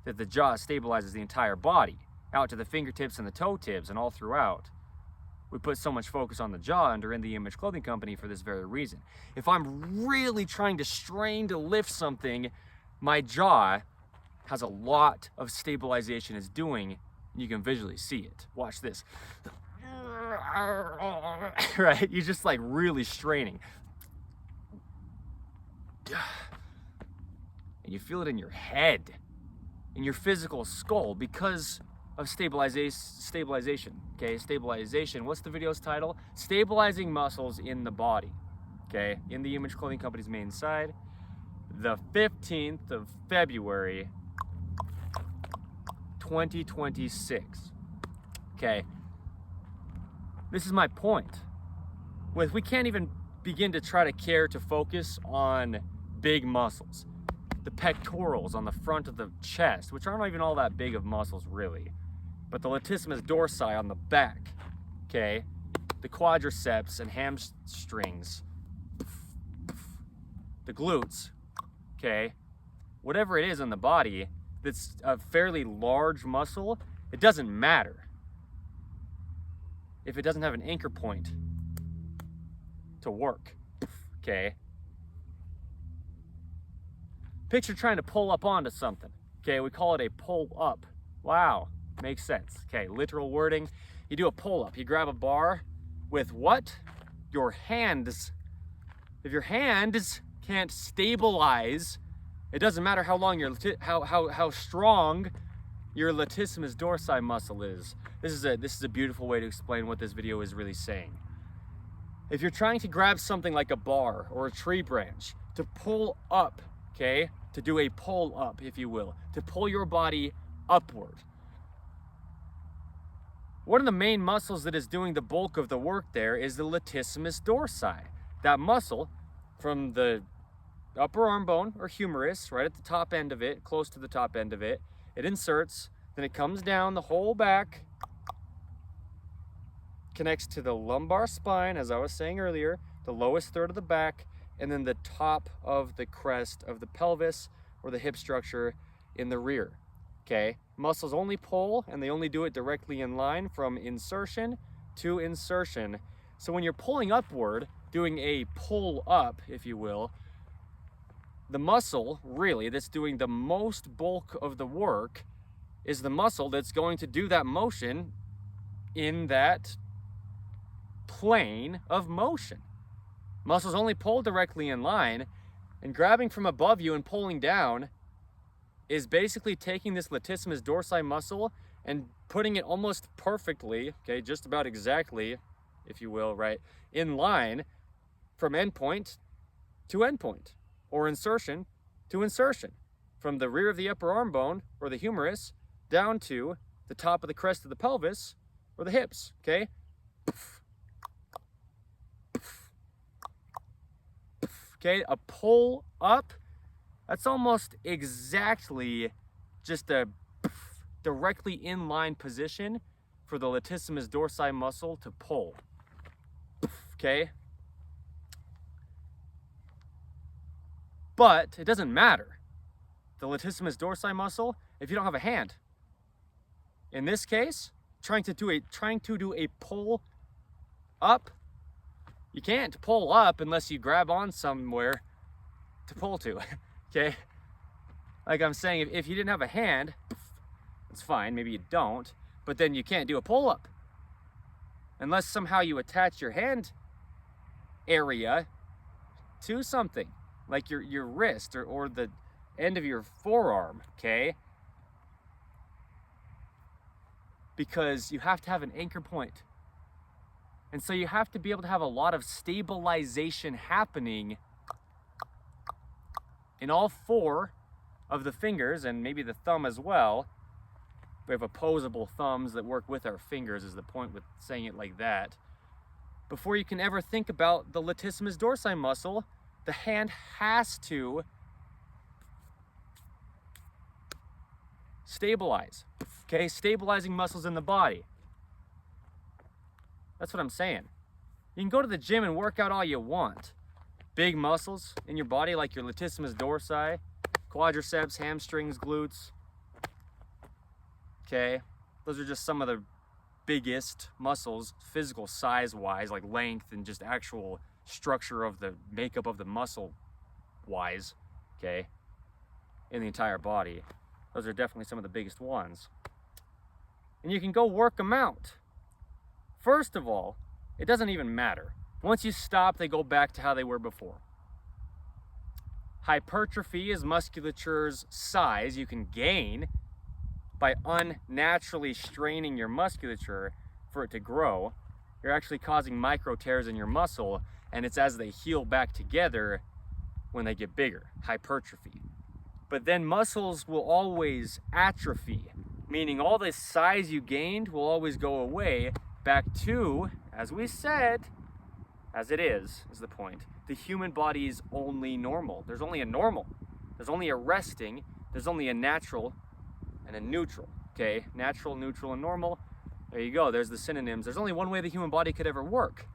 Speaker 1: that the jaw stabilizes the entire body, out to the fingertips and the toe tips and all throughout. We put so much focus on the jaw under In the Image Clothing Company for this very reason. If I'm really trying to strain to lift something, my jaw has a lot of stabilization it's doing, and you can visually see it. Watch this. Right? You're just like really straining. And you feel it in your head, in your physical skull, because of stabilization, okay? Stabilization, what's the video's title? Stabilizing muscles in the body, okay? In the Image Clothing Company's main side, the 15th of February, 2026, okay? This is my point. We can't even begin to try to care to focus on big muscles. The pectorals on the front of the chest, which aren't even all that big of muscles really, but the latissimus dorsi on the back, okay? The quadriceps and hamstrings, the glutes, okay? Whatever it is in the body that's a fairly large muscle, it doesn't matter if it doesn't have an anchor point to work, okay? Picture trying to pull up onto something, okay? We call it a pull up. Wow, makes sense. Okay, literal wording. You do a pull up. You grab a bar with what? Your hands. If your hands can't stabilize, it doesn't matter how long how strong your latissimus dorsi muscle is. This is a beautiful way to explain what this video is really saying. If you're trying to grab something like a bar or a tree branch to pull up, okay, to do a pull up, if you will, to pull your body upward, one of the main muscles that is doing the bulk of the work there is the latissimus dorsi. That muscle from the upper arm bone or humerus, right at the top end of it, close to the top end of it, it inserts, then it comes down the whole back, connects to the lumbar spine, as I was saying earlier, the lowest third of the back, and then the top of the crest of the pelvis or the hip structure in the rear, okay? Muscles only pull, and they only do it directly in line from insertion to insertion. So when you're pulling upward, doing a pull up, if you will, the muscle really that's doing the most bulk of the work is the muscle that's going to do that motion in that plane of motion. Muscles only pull directly in line, and grabbing from above you and pulling down is basically taking this latissimus dorsi muscle and putting it almost perfectly, okay, just about exactly, if you will, right, in line from endpoint to endpoint, or insertion to insertion, from the rear of the upper arm bone, or the humerus, down to the top of the crest of the pelvis, or the hips, okay? Okay, a pull up, that's almost exactly just a directly in-line position for the latissimus dorsi muscle to pull, okay? But it doesn't matter, the latissimus dorsi muscle, if you don't have a hand. In this case, trying to do a pull up, you can't pull up unless you grab on somewhere to pull to, okay? Like I'm saying, if you didn't have a hand, it's fine, maybe you don't, but then you can't do a pull-up unless somehow you attach your hand area to something, like your wrist or the end of your forearm, okay? Because you have to have an anchor point. And so you have to be able to have a lot of stabilization happening in all four of the fingers, and maybe the thumb as well. We have opposable thumbs that work with our fingers, is the point with saying it like that. Before you can ever think about the latissimus dorsi muscle, the hand has to stabilize, okay? Stabilizing muscles in the body. That's what I'm saying. You can go to the gym and work out all you want. Big muscles in your body like your latissimus dorsi, quadriceps, hamstrings, glutes. Okay, those are just some of the biggest muscles, physical size-wise, like length and just actual structure of the makeup of the muscle-wise, okay, in the entire body. Those are definitely some of the biggest ones. And you can go work them out. First of all, it doesn't even matter. Once you stop, they go back to how they were before. Hypertrophy is musculature's size you can gain by unnaturally straining your musculature for it to grow. You're actually causing micro tears in your muscle, and it's as they heal back together when they get bigger, hypertrophy. But then muscles will always atrophy, meaning all this size you gained will always go away back to, as we said, as it is the point. The human body is only normal. There's only a normal. There's only a resting. There's only a natural and a neutral, okay? Natural, neutral, and normal. There you go, there's the synonyms. There's only one way the human body could ever work.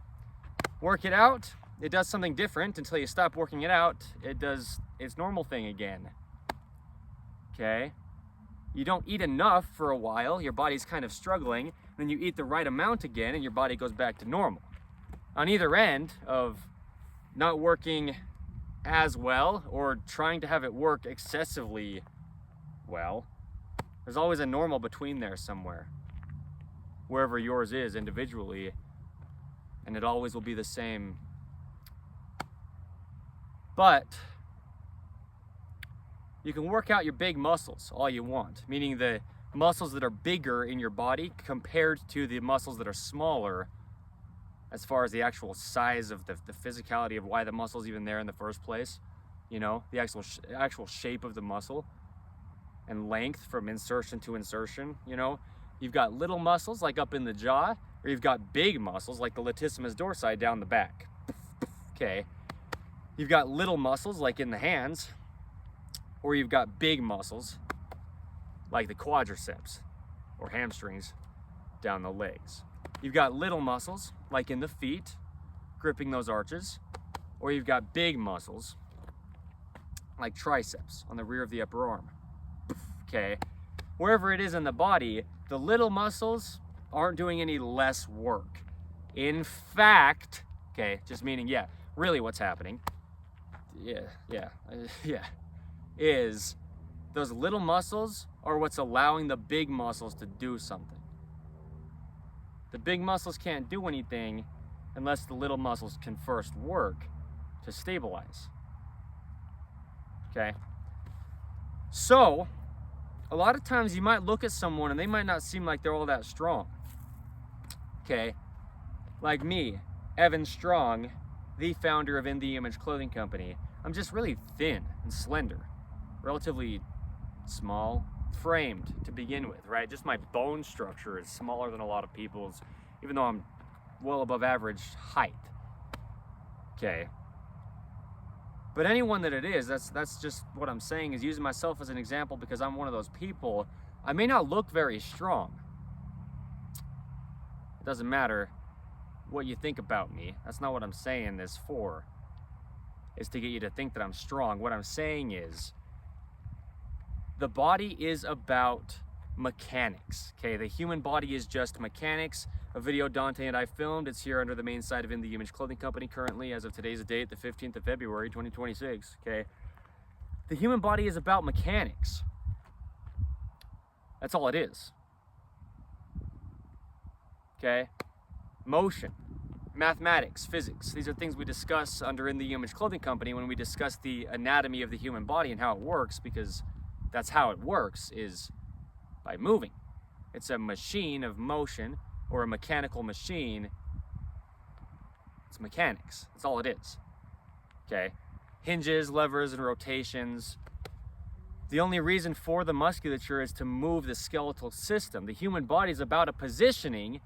Speaker 1: Work it out, it does something different until you stop working it out. It does its normal thing again, okay? You don't eat enough for a while, your body's kind of struggling, then you eat the right amount again and your body goes back to normal. On either end of not working as well or trying to have it work excessively well, there's always a normal between there somewhere, wherever yours is individually, and it always will be the same. But you can work out your big muscles all you want, meaning the muscles that are bigger in your body compared to the muscles that are smaller as far as the actual size of the physicality of why the muscle's even there in the first place, you know, the actual shape of the muscle and length from insertion to insertion, you know. You've got little muscles like up in the jaw, or you've got big muscles like the latissimus dorsi down the back, okay. You've got little muscles like in the hands, or you've got big muscles like the quadriceps or hamstrings down the legs. You've got little muscles like in the feet, gripping those arches, or you've got big muscles like triceps on the rear of the upper arm, okay. Wherever it is in the body, the little muscles aren't doing any less work. In fact, okay, just meaning, yeah, really what's happening, is those little muscles are what's allowing the big muscles to do something. The big muscles can't do anything unless the little muscles can first work to stabilize. Okay? So, a lot of times you might look at someone and they might not seem like they're all that strong. Okay? Like me, Evan Strong, the founder of In the Image Clothing Company. I'm just really thin and slender, relatively small, framed to begin with, right? Just my bone structure is smaller than a lot of people's, even though I'm well above average height. Okay. But anyone that it is, that's just what I'm saying, is using myself as an example because I'm one of those people. I may not look very strong. It doesn't matter what you think about me. That's not what I'm saying this for, is to get you to think that I'm strong. What I'm saying is the body is about mechanics, okay? The human body is just mechanics. A video Dante and I filmed, it's here under the main site of In the Image Clothing Company currently as of today's date, the 15th of February, 2026, okay? The human body is about mechanics. That's all it is. Okay? Motion, mathematics, physics. These are things we discuss under In the Image Clothing Company when we discuss the anatomy of the human body and how it works, because that's how it works, is by moving. It's a machine of motion, or a mechanical machine. It's mechanics. That's all it is. Okay? Hinges, levers, and rotations. The only reason for the musculature is to move the skeletal system. The human body is about a positioning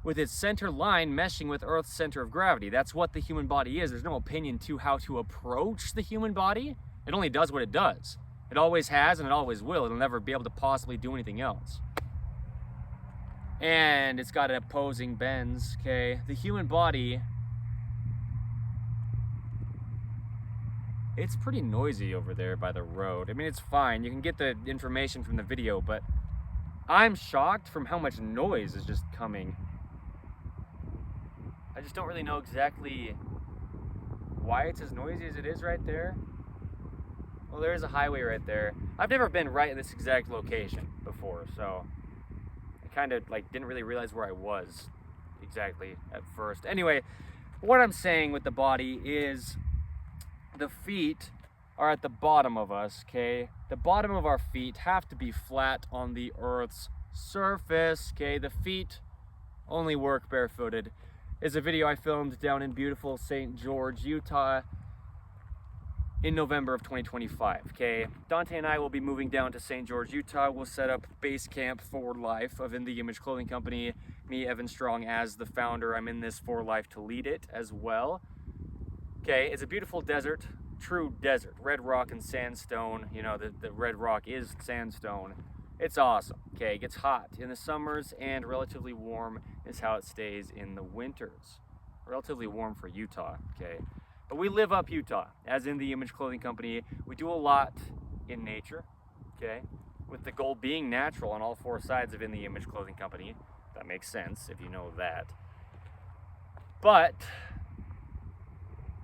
Speaker 1: with its center line meshing with Earth's center of gravity. That's what the human body is. There's no opinion to how to approach the human body. It only does what it does. It always has and it always will. It'll never be able to possibly do anything else. And it's got opposing bends, okay? The human body, it's pretty noisy over there by the road. I mean, it's fine. You can get the information from the video, but I'm shocked from how much noise is just coming. I just don't really know exactly why it's as noisy as it is right there. Well, there is a highway right there. I've never been right in this exact location before, so I kind of didn't really realize where I was exactly at first. Anyway, what I'm saying with the body is the feet are at the bottom of us, okay? The bottom of our feet have to be flat on the Earth's surface, okay? The feet only work barefooted. Is a video I filmed down in beautiful St. George, Utah in November of 2025, okay? Dante and I will be moving down to St. George, Utah. We'll set up base camp for life of In the Image Clothing Company. Me, Evan Strong, as the founder. I'm in this for life to lead it as well. Okay, it's a beautiful desert, true desert. Red rock and sandstone. You know, the red rock is sandstone. It's awesome, okay? It gets hot in the summers and relatively warm is how it stays in the winters. Relatively warm for Utah, okay? But we live up Utah, as In the Image Clothing Company. We do a lot in nature, okay? With the goal being natural on all four sides of In the Image Clothing Company. That makes sense if you know that. But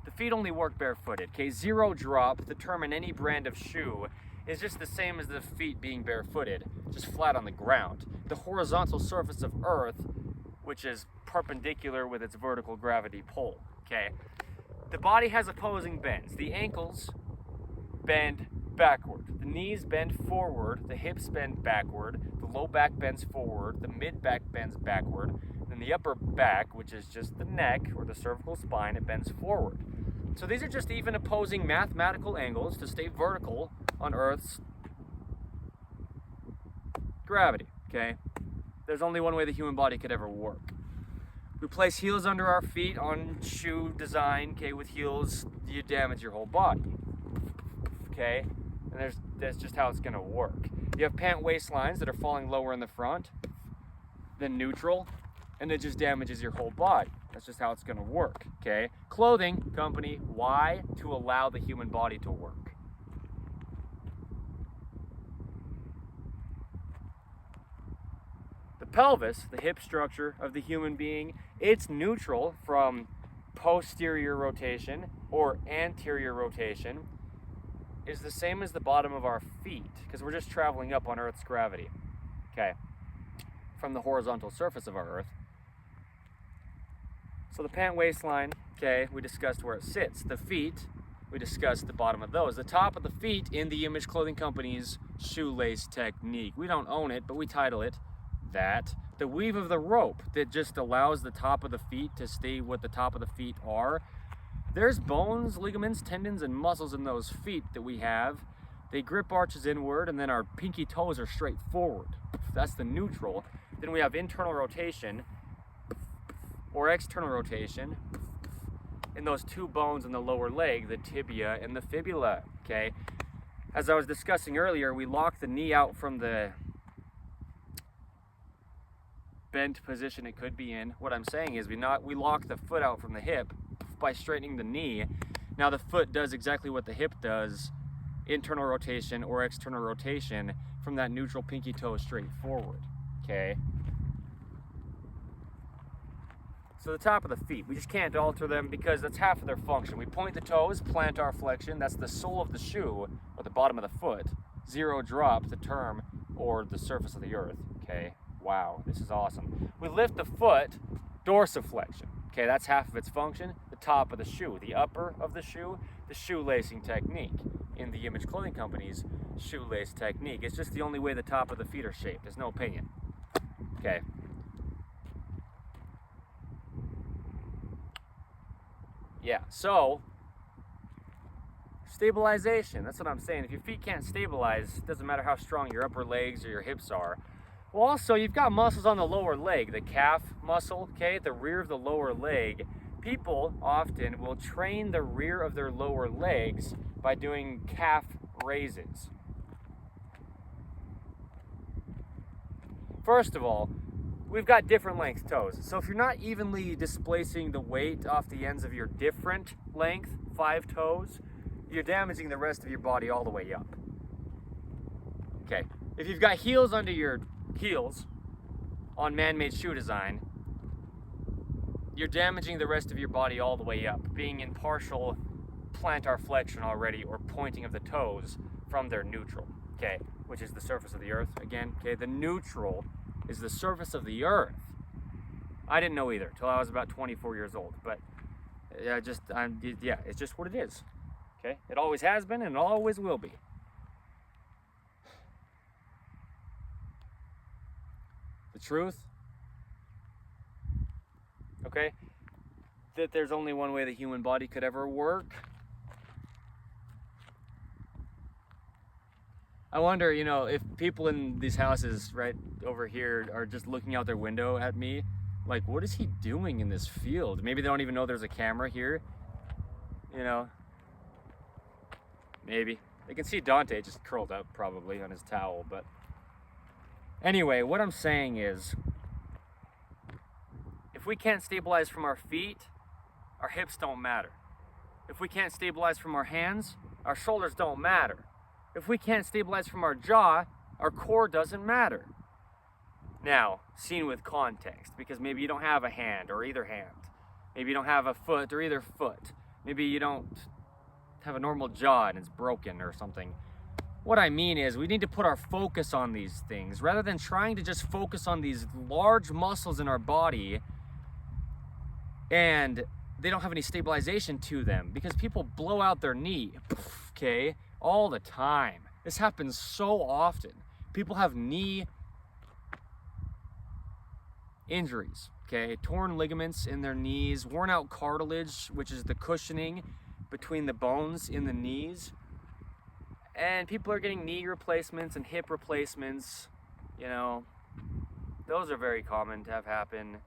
Speaker 1: the feet only work barefooted, okay? Zero drop, the term in any brand of shoe, is just the same as the feet being barefooted, just flat on the ground. The horizontal surface of Earth, which is perpendicular with its vertical gravity pull, okay? The body has opposing bends. The ankles bend backward. The knees bend forward. The hips bend backward. The low back bends forward. The mid back bends backward. Then the upper back, which is just the neck or the cervical spine, it bends forward. So these are just even opposing mathematical angles to stay vertical on Earth's gravity, okay? There's only one way the human body could ever work. We place heels under our feet on shoe design, okay? With heels, you damage your whole body, okay? And that's just how it's gonna work. You have pant waistlines that are falling lower in the front than neutral, and it just damages your whole body. That's just how it's gonna work, okay? Clothing company, why? To allow the human body to work. The pelvis, the hip structure of the human being, it's neutral from posterior rotation or anterior rotation. is the same as the bottom of our feet, because we're just traveling up on Earth's gravity, okay, from the horizontal surface of our Earth. So the pant waistline, okay, we discussed where it sits. The feet, we discussed the bottom of those. The top of the feet in the Image Clothing Company's shoelace technique. We don't own it, but we title it that. The weave of the rope that just allows the top of the feet to stay what the top of the feet are. There's bones, ligaments, tendons, and muscles in those feet that we have. They grip arches inward, and then our pinky toes are straight forward. That's the neutral. Then we have internal rotation or external rotation in those two bones in the lower leg, the tibia and the fibula, okay? As I was discussing earlier, we lock the knee out from the bent position it could be in. What I'm saying is we lock the foot out from the hip by straightening the knee. Now the foot does exactly what the hip does, internal rotation or external rotation from that neutral pinky toe straight forward, okay? So the top of the feet, we just can't alter them because that's half of their function. We point the toes, plantar flexion, that's the sole of the shoe, or the bottom of the foot. Zero drop, the term, or the surface of the earth, okay? Wow, this is awesome. We lift the foot, dorsiflexion, okay? That's half of its function. The top of the shoe, the upper of the shoe, the shoelacing technique in the Image Clothing Company's shoelace technique. It's just the only way the top of the feet are shaped. There's no opinion, okay? Yeah, so stabilization, that's what I'm saying. If your feet can't stabilize, it doesn't matter how strong your upper legs or your hips are. Well, also, you've got muscles on the lower leg, the calf muscle, okay, the rear of the lower leg. People often will train the rear of their lower legs by doing calf raises. First of all, we've got different length toes. So if you're not evenly displacing the weight off the ends of your different length 5 toes, you're damaging the rest of your body all the way up. Okay, if you've got heels under your heels on man-made shoe design, you're damaging the rest of your body all the way up, being in partial plantar flexion already or pointing of the toes from their neutral, okay, which is the surface of the earth again, okay, the neutral is the surface of the earth. I didn't know either till I was about 24 years old, but it's just what it is, okay? It always has been and it always will be. The truth, okay, that there's only one way the human body could ever work. I wonder, you know, if people in these houses right over here are just looking out their window at me, like, what is he doing in this field? Maybe they don't even know there's a camera here, you know, maybe. They can see Dante just curled up probably on his towel, but anyway, what I'm saying is, if we can't stabilize from our feet, our hips don't matter. If we can't stabilize from our hands, our shoulders don't matter. If we can't stabilize from our jaw, our core doesn't matter. Now, seen with context, because maybe you don't have a hand or either hand. Maybe you don't have a foot or either foot. Maybe you don't have a normal jaw and it's broken or something. What I mean is we need to put our focus on these things rather than trying to just focus on these large muscles in our body and they don't have any stabilization to them because people blow out their knee, okay, all the time. This happens so often. People have knee injuries, okay, torn ligaments in their knees, worn out cartilage, which is the cushioning between the bones in the knees. And people are getting knee replacements and hip replacements, you know, those are very common to have happen.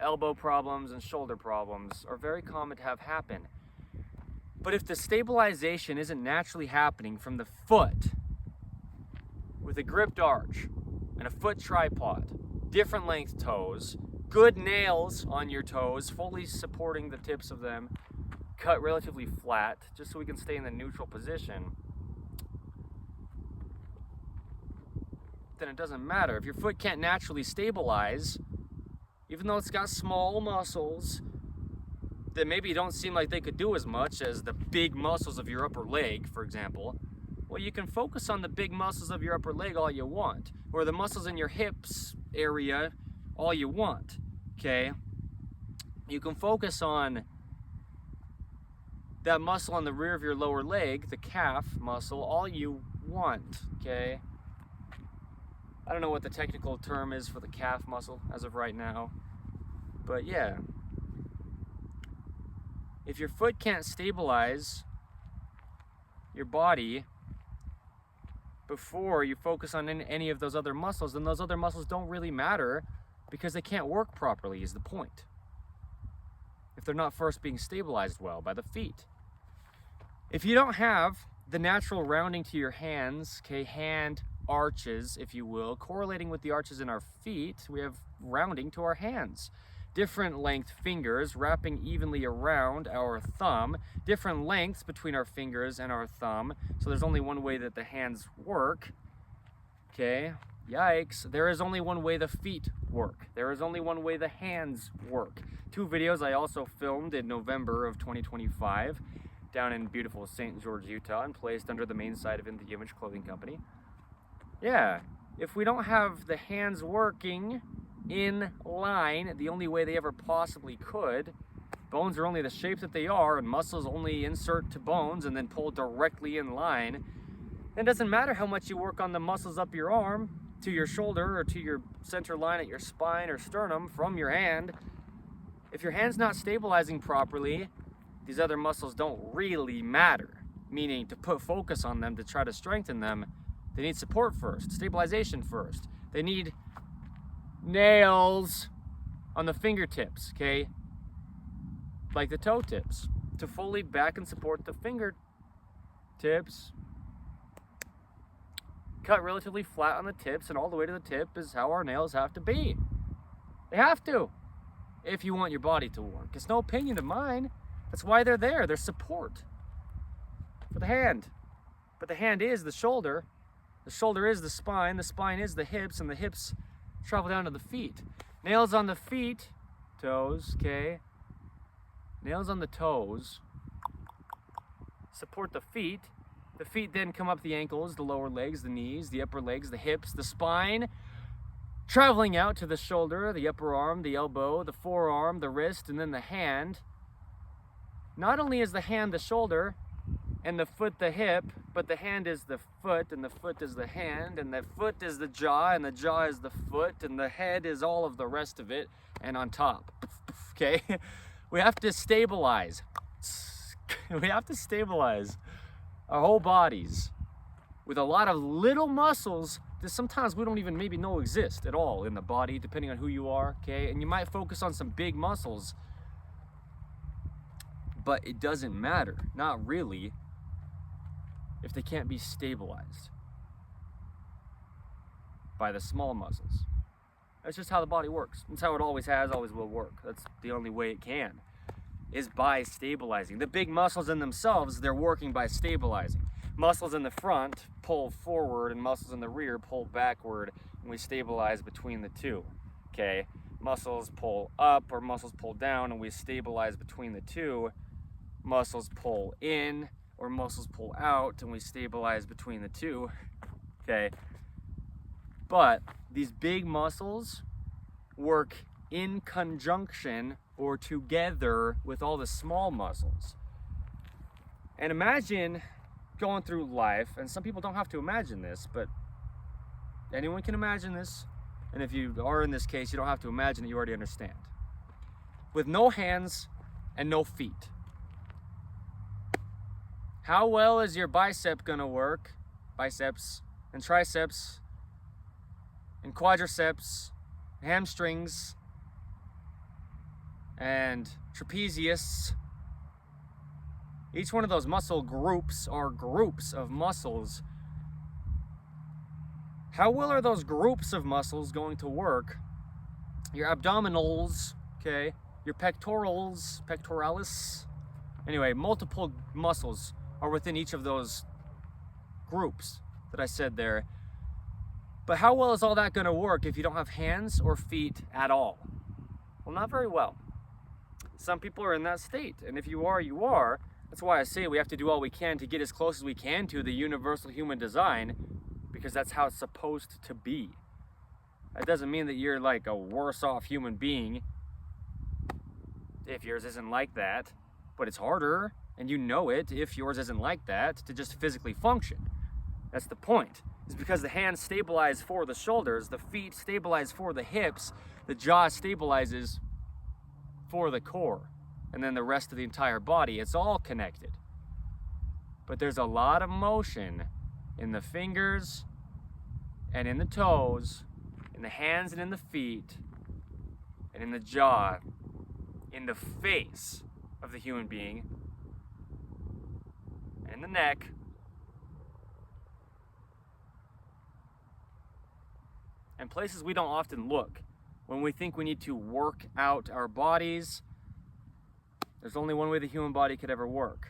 Speaker 1: Elbow problems and shoulder problems are very common to have happen. But if the stabilization isn't naturally happening from the foot with a gripped arch and a foot tripod, different length toes, good nails on your toes, fully supporting the tips of them, cut relatively flat, just so we can stay in the neutral position, then it doesn't matter. If your foot can't naturally stabilize, even though it's got small muscles that maybe don't seem like they could do as much as the big muscles of your upper leg, for example, Well, you can focus on the big muscles of your upper leg all you want, or the muscles in your hips area all you want, okay? You can focus on that muscle on the rear of your lower leg, the calf muscle, all you want, okay? I don't know what the technical term is for the calf muscle as of right now, but yeah. If your foot can't stabilize your body before you focus on any of those other muscles, then those other muscles don't really matter because they can't work properly is the point. If they're not first being stabilized well by the feet. If you don't have the natural rounding to your hands, okay, hand arches, if you will, correlating with the arches in our feet, we have rounding to our hands. Different length fingers wrapping evenly around our thumb, different lengths between our fingers and our thumb, so there's only one way that the hands work, okay? Yikes, there is only one way the feet work. There is only one way the hands work. 2 videos I also filmed in November of 2025 down in beautiful St. George, Utah, and placed under the main site of InTheImage Clothing Company. Yeah, if we don't have the hands working in line the only way they ever possibly could, bones are only the shape that they are and muscles only insert to bones and then pull directly in line, it doesn't matter how much you work on the muscles up your arm to your shoulder or to your center line at your spine or sternum from your hand. If your hand's not stabilizing properly, these other muscles don't really matter, meaning to put focus on them to try to strengthen them, they need support first, stabilization first. They need nails on the fingertips, okay? Like the toe tips, to fully back and support the fingertips. Cut relatively flat on the tips and all the way to the tip is how our nails have to be. They have to, if you want your body to work. It's no opinion of mine. That's why they're there. They're support for the hand. But the hand is the shoulder is the spine is the hips, and the hips travel down to the feet. Nails on the feet, toes, okay? Nails on the toes support the feet. The feet then come up the ankles, the lower legs, the knees, the upper legs, the hips, the spine, traveling out to the shoulder, the upper arm, the elbow, the forearm, the wrist, and then the hand. Not only is the hand the shoulder, and the foot the hip, but the hand is the foot, and the foot is the hand, and the foot is the jaw, and the jaw is the foot, and the head is all of the rest of it, and on top, okay? We have to stabilize. We have to stabilize our whole bodies with a lot of little muscles that sometimes we don't even maybe know exist at all in the body, depending on who you are, okay? And you might focus on some big muscles, but it doesn't matter, not really, if they can't be stabilized by the small muscles. That's just how the body works. That's how it always has, always will work. That's the only way it can, is by stabilizing. The big muscles in themselves, they're working by stabilizing. Muscles in the front pull forward and muscles in the rear pull backward, and we stabilize between the two, okay? Muscles pull up or muscles pull down, and we stabilize between the two. Muscles pull in or muscles pull out, and we stabilize between the two, okay? But these big muscles work in conjunction or together with all the small muscles. And imagine going through life, and some people don't have to imagine this, but anyone can imagine this, and if you are in this case, you don't have to imagine it, you already understand. With no hands and no feet, how well is your bicep gonna work? Biceps and triceps and quadriceps, hamstrings and trapezius. Each one of those muscle groups are groups of muscles. How well are those groups of muscles going to work? Your abdominals, okay, your pectorals, pectoralis. Anyway, multiple muscles are within each of those groups that I said there. But how well is all that going to work if you don't have hands or feet at all? Well, not very well. Some people are in that state, and if you are, you are. That's why I say we have to do all we can to get as close as we can to the universal human design, because that's how it's supposed to be. That doesn't mean that you're like a worse off human being if yours isn't like that, but it's harder, and you know it, if yours isn't like that, to just physically function. That's the point. It's because the hands stabilize for the shoulders, the feet stabilize for the hips, the jaw stabilizes for the core, and then the rest of the entire body. It's all connected. But there's a lot of motion in the fingers and in the toes, in the hands and in the feet, and in the jaw, in the face of the human being, and in the neck, and places we don't often look. When we think we need to work out our bodies, there's only one way the human body could ever work.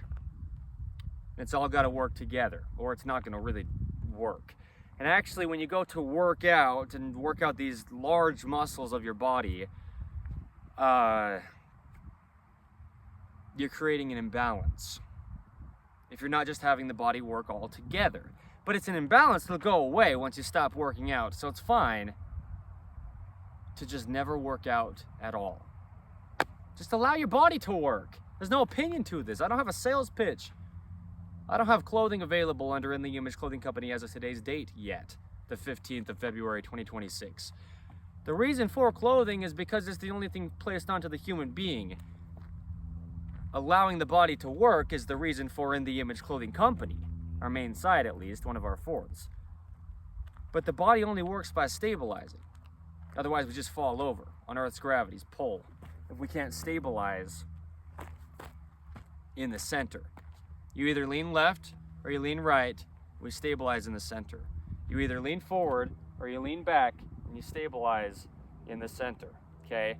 Speaker 1: It's all got to work together, or it's not going to really work. And actually, when you go to work out and work out these large muscles of your body, you're creating an imbalance. If you're not just having the body work all together. But it's an imbalance that'll go away once you stop working out. So it's fine to just never work out at all. Just allow your body to work. There's no opinion to this. I don't have a sales pitch. I don't have clothing available under In The Image Clothing Company as of today's date yet, the 15th of February 2026. The reason for clothing is because it's the only thing placed onto the human being. Allowing the body to work is the reason for In The Image Clothing Company. Our main site, at least, one of our forts. But the body only works by stabilizing. Otherwise, we just fall over on Earth's gravity's pull. If we can't stabilize in the center. You either lean left or you lean right, we stabilize in the center. You either lean forward or you lean back and you stabilize in the center, okay?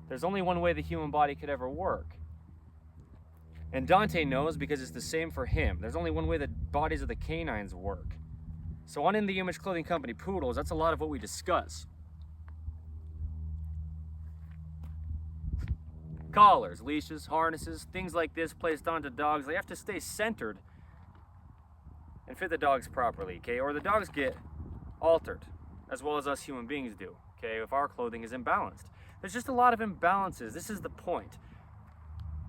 Speaker 1: There's only one way the human body could ever work. And Dante knows because it's the same for him. There's only one way the bodies of the canines work. So on In The Image Clothing Company poodles, that's a lot of what we discuss. Collars, leashes, harnesses, things like this placed onto dogs, they have to stay centered and fit the dogs properly, okay? Or the dogs get altered, as well as us human beings do, okay? If our clothing is imbalanced. There's just a lot of imbalances. This is the point.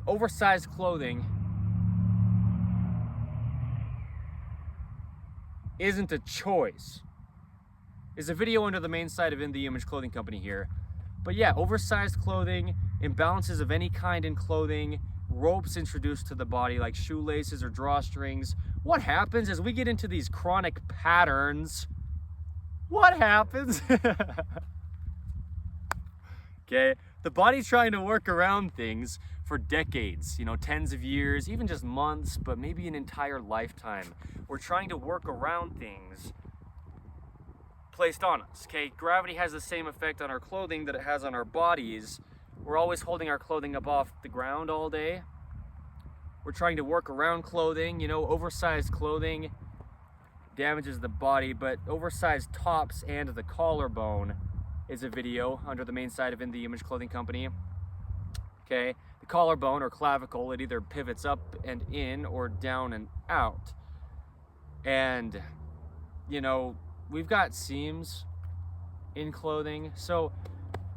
Speaker 1: Oversized clothing isn't a choice. There's a video under the main site of In The Image Clothing Company here. But yeah, oversized clothing, imbalances of any kind in clothing, ropes introduced to the body like shoelaces or drawstrings. What happens as we get into these chronic patterns? What happens? Okay, the body's trying to work around things for decades, tens of years, even just months, but maybe an entire lifetime. We're trying to work around things placed on us, okay? Gravity has the same effect on our clothing that it has on our bodies. We're always holding our clothing up off the ground all day. We're trying to work around clothing, oversized clothing damages the body, but oversized tops and the collarbone is a video under the main site of In The Image Clothing Company, okay? The collarbone or clavicle, it either pivots up and in or down and out. And, we've got seams in clothing. So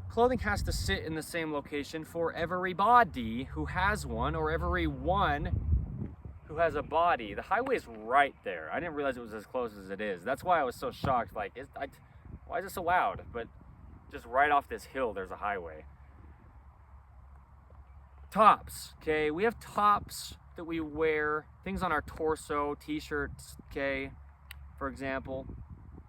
Speaker 1: clothing has to sit in the same location for everybody who has one, or everyone who has a body. The highway's right there. I didn't realize it was as close as it is. That's why I was so shocked. Like, why is it so loud? But just right off this hill, there's a highway. Tops, okay? We have tops that we wear, things on our torso, t-shirts, okay, for example,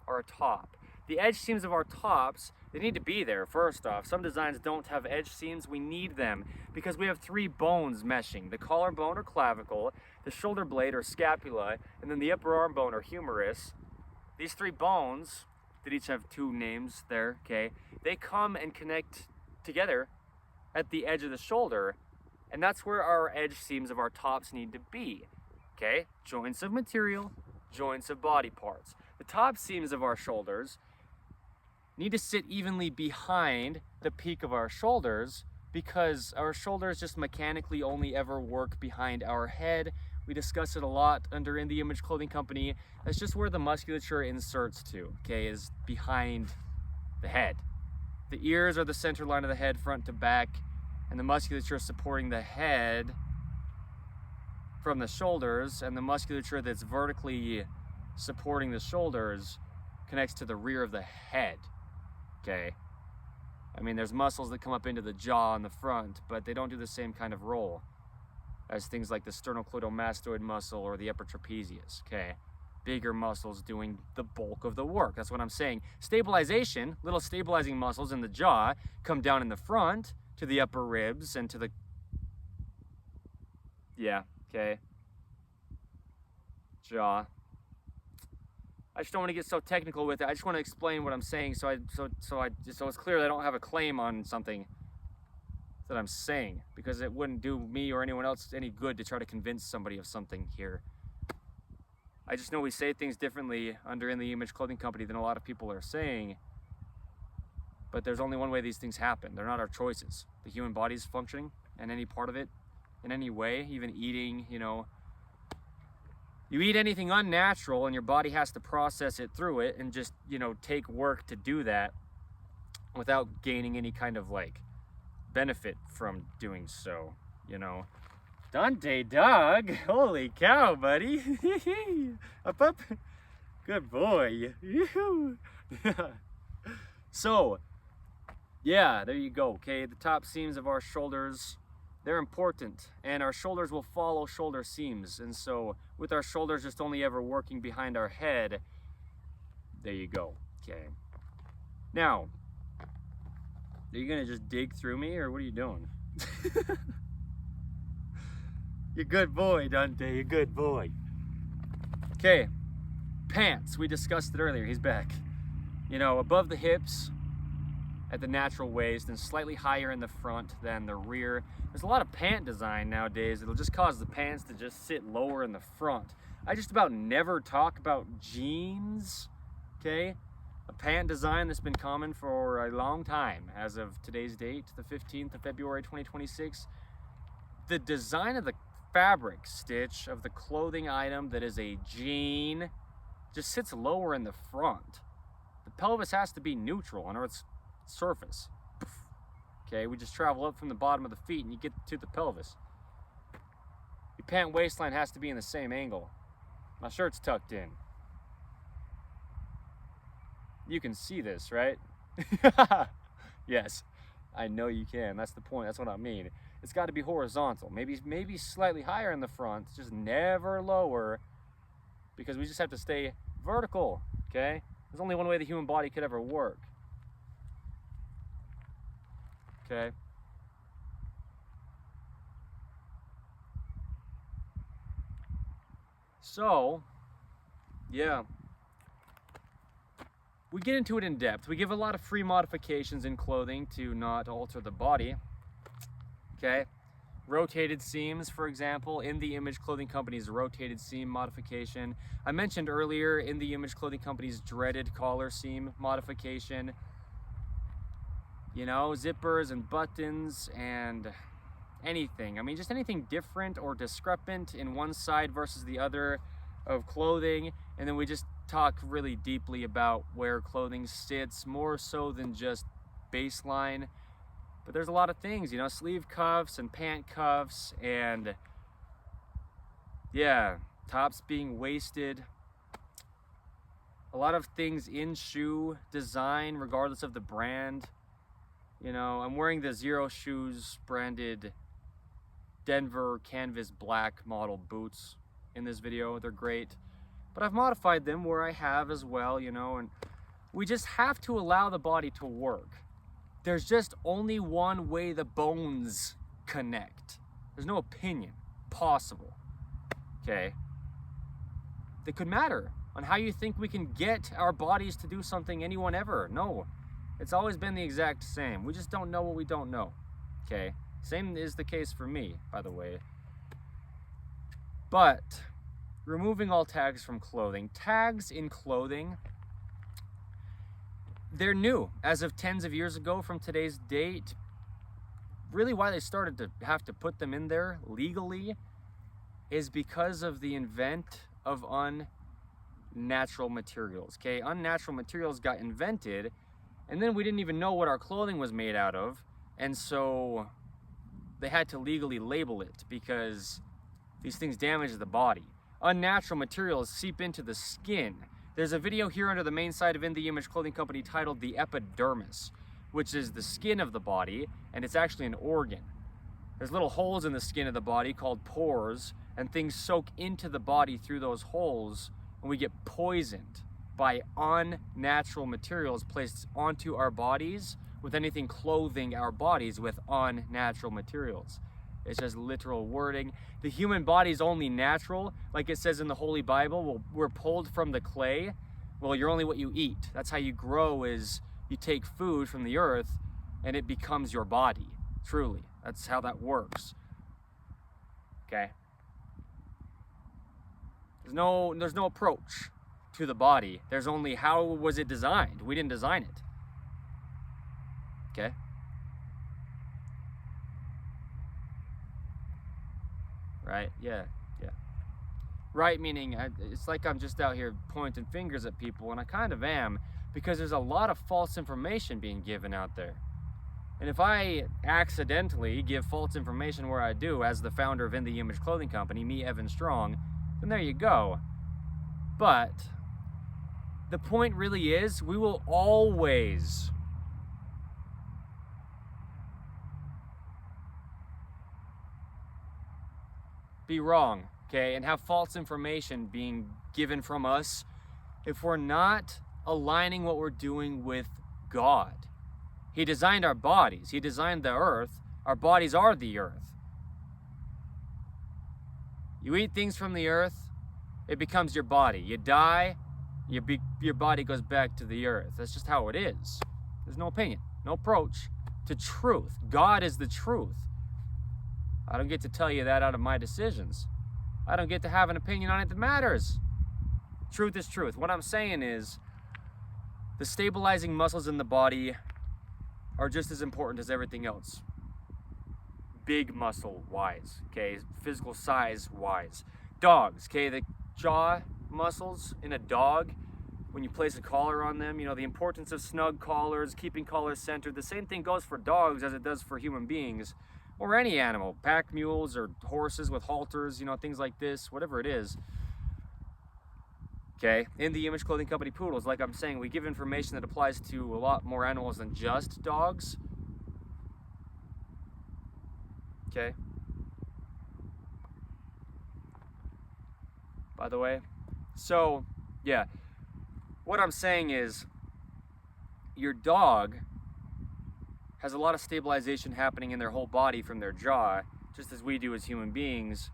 Speaker 1: are a top. The edge seams of our tops, they need to be there, first off. Some designs don't have edge seams. We need them because we have three bones meshing: the collarbone or clavicle, the shoulder blade or scapula, and then the upper arm bone or humerus. These three bones, that each have two names there, okay, they come and connect together at the edge of the shoulder, and that's where our edge seams of our tops need to be, okay? Joints of material, joints of body parts. The top seams of our shoulders need to sit evenly behind the peak of our shoulders because our shoulders just mechanically only ever work behind our head. We discuss it a lot under In the Image Clothing Company. That's just where the musculature inserts to, okay, is behind the head. The ears are the center line of the head, front to back, and the musculature supporting the head from the shoulders, and the musculature that's vertically supporting the shoulders connects to the rear of the head, okay? I mean, there's muscles that come up into the jaw in the front, but they don't do the same kind of role as things like the sternocleidomastoid muscle or the upper trapezius, okay? Bigger muscles doing the bulk of the work. That's what I'm saying. Stabilization, little stabilizing muscles in the jaw come down in the front to the upper ribs and to the, yeah, okay, jaw. I just don't want to get so technical with it. I just want to explain what I'm saying so it's clear that I don't have a claim on something that I'm saying, because it wouldn't do me or anyone else any good to try to convince somebody of something here. I just know we say things differently under In the Image Clothing Company than a lot of people are saying, but there's only one way these things happen. They're not our choices. The human body's functioning, and any part of it, in any way, even eating, you know, you eat anything unnatural and your body has to process it through it and just, you know, take work to do that without gaining any kind of like benefit from doing so, you know. Dante dog, holy cow, buddy. Up, up. Good boy. So, yeah, there you go, okay? The top seams of our shoulders, they're important, and our shoulders will follow shoulder seams. And so, with our shoulders just only ever working behind our head, there you go, okay? Now, are you gonna just dig through me, or what are you doing? You're a good boy, Dante, you're a good boy. Okay, pants, we discussed it earlier, he's back. You know, above the hips at the natural waist and slightly higher in the front than the rear. There's a lot of pant design nowadays. It'll just cause the pants to just sit lower in the front. I just about never talk about jeans, okay? A pant design that's been common for a long time. As of today's date, the 15th of February, 2026, the design of the fabric stitch of the clothing item that is a jean just sits lower in the front. The pelvis has to be neutral on Earth's surface. Okay, we just travel up from the bottom of the feet and you get to the pelvis. Your pant waistline has to be in the same angle. My shirt's tucked in. You can see this, right? Yes, I know you can. That's the point. That's what I mean. It's got to be horizontal. Maybe slightly higher in the front, just never lower, because we just have to stay vertical, okay? There's only one way the human body could ever work. Okay? So, yeah. We get into it in depth. We give a lot of free modifications in clothing to not alter the body. Okay? Rotated seams, for example, In the Image Clothing Company's rotated seam modification. I mentioned earlier In the Image Clothing Company's dreaded collar seam modification. You know, zippers and buttons and anything. I mean, just anything different or discrepant in one side versus the other of clothing. And then we just talk really deeply about where clothing sits, more so than just baseline. But there's a lot of things, you know, sleeve cuffs and pant cuffs and, yeah, tops being waisted. A lot of things in shoe design, regardless of the brand. You know, I'm wearing the Zero Shoes branded Denver canvas black model boots in this video. They're great. But I've modified them where I have as well, you know, and we just have to allow the body to work. There's just only one way the bones connect. There's no opinion possible, okay? That could matter on how you think we can get our bodies to do something anyone ever. No, it's always been the exact same. We just don't know what we don't know, okay? Same is the case for me, by the way. But removing all tags from clothing. Tags in clothing, they're new. As of tens of years ago from today's date, really why they started to have to put them in there legally is because of the invent of unnatural materials. Okay, unnatural materials got invented, and then we didn't even know what our clothing was made out of, and so they had to legally label it because these things damage the body. Unnatural materials seep into the skin. There's a video here under the main site of In The Image Clothing Company titled The Epidermis, which is the skin of the body, and it's actually an organ. There's little holes in the skin of the body called pores, and things soak into the body through those holes, and we get poisoned by unnatural materials placed onto our bodies with anything clothing our bodies with unnatural materials. It's just literal wording. The human body is only natural, like it says in the Holy Bible. Well, we're pulled from the clay. Well, you're only what you eat. That's how you grow, is you take food from the earth and it becomes your body, truly. That's how that works. Okay? There's no approach to the body. There's only how was it designed. We didn't design it. Okay? Right? Yeah. Right, meaning it's like I'm just out here pointing fingers at people, and I kind of am, because there's a lot of false information being given out there. And if I accidentally give false information where I do, as the founder of In The Image Clothing Company, me, Evan Strong, then there you go. But the point really is, we will always be wrong, okay, and have false information being given from us if we're not aligning what we're doing with God. He designed our bodies. He designed the earth. Our bodies are the earth. You eat things from the earth, it becomes your body. You die, your body goes back to the earth. That's just how it is. There's no opinion, no approach to truth. God is the truth. I don't get to tell you that out of my decisions. I don't get to have an opinion on it that matters. Truth is truth. What I'm saying is, the stabilizing muscles in the body are just as important as everything else. Big muscle wise, okay? Physical size wise. Dogs, okay? The jaw muscles in a dog, when you place a collar on them, you know, the importance of snug collars, keeping collars centered. The same thing goes for dogs as it does for human beings. Or any animal, pack mules or horses with halters, you know, things like this, whatever it is. Okay, In The Image Clothing Company poodles, like I'm saying, we give information that applies to a lot more animals than just dogs. Okay. By the way, so, yeah, what I'm saying is, your dog has a lot of stabilization happening in their whole body from their jaw, just as we do as human beings.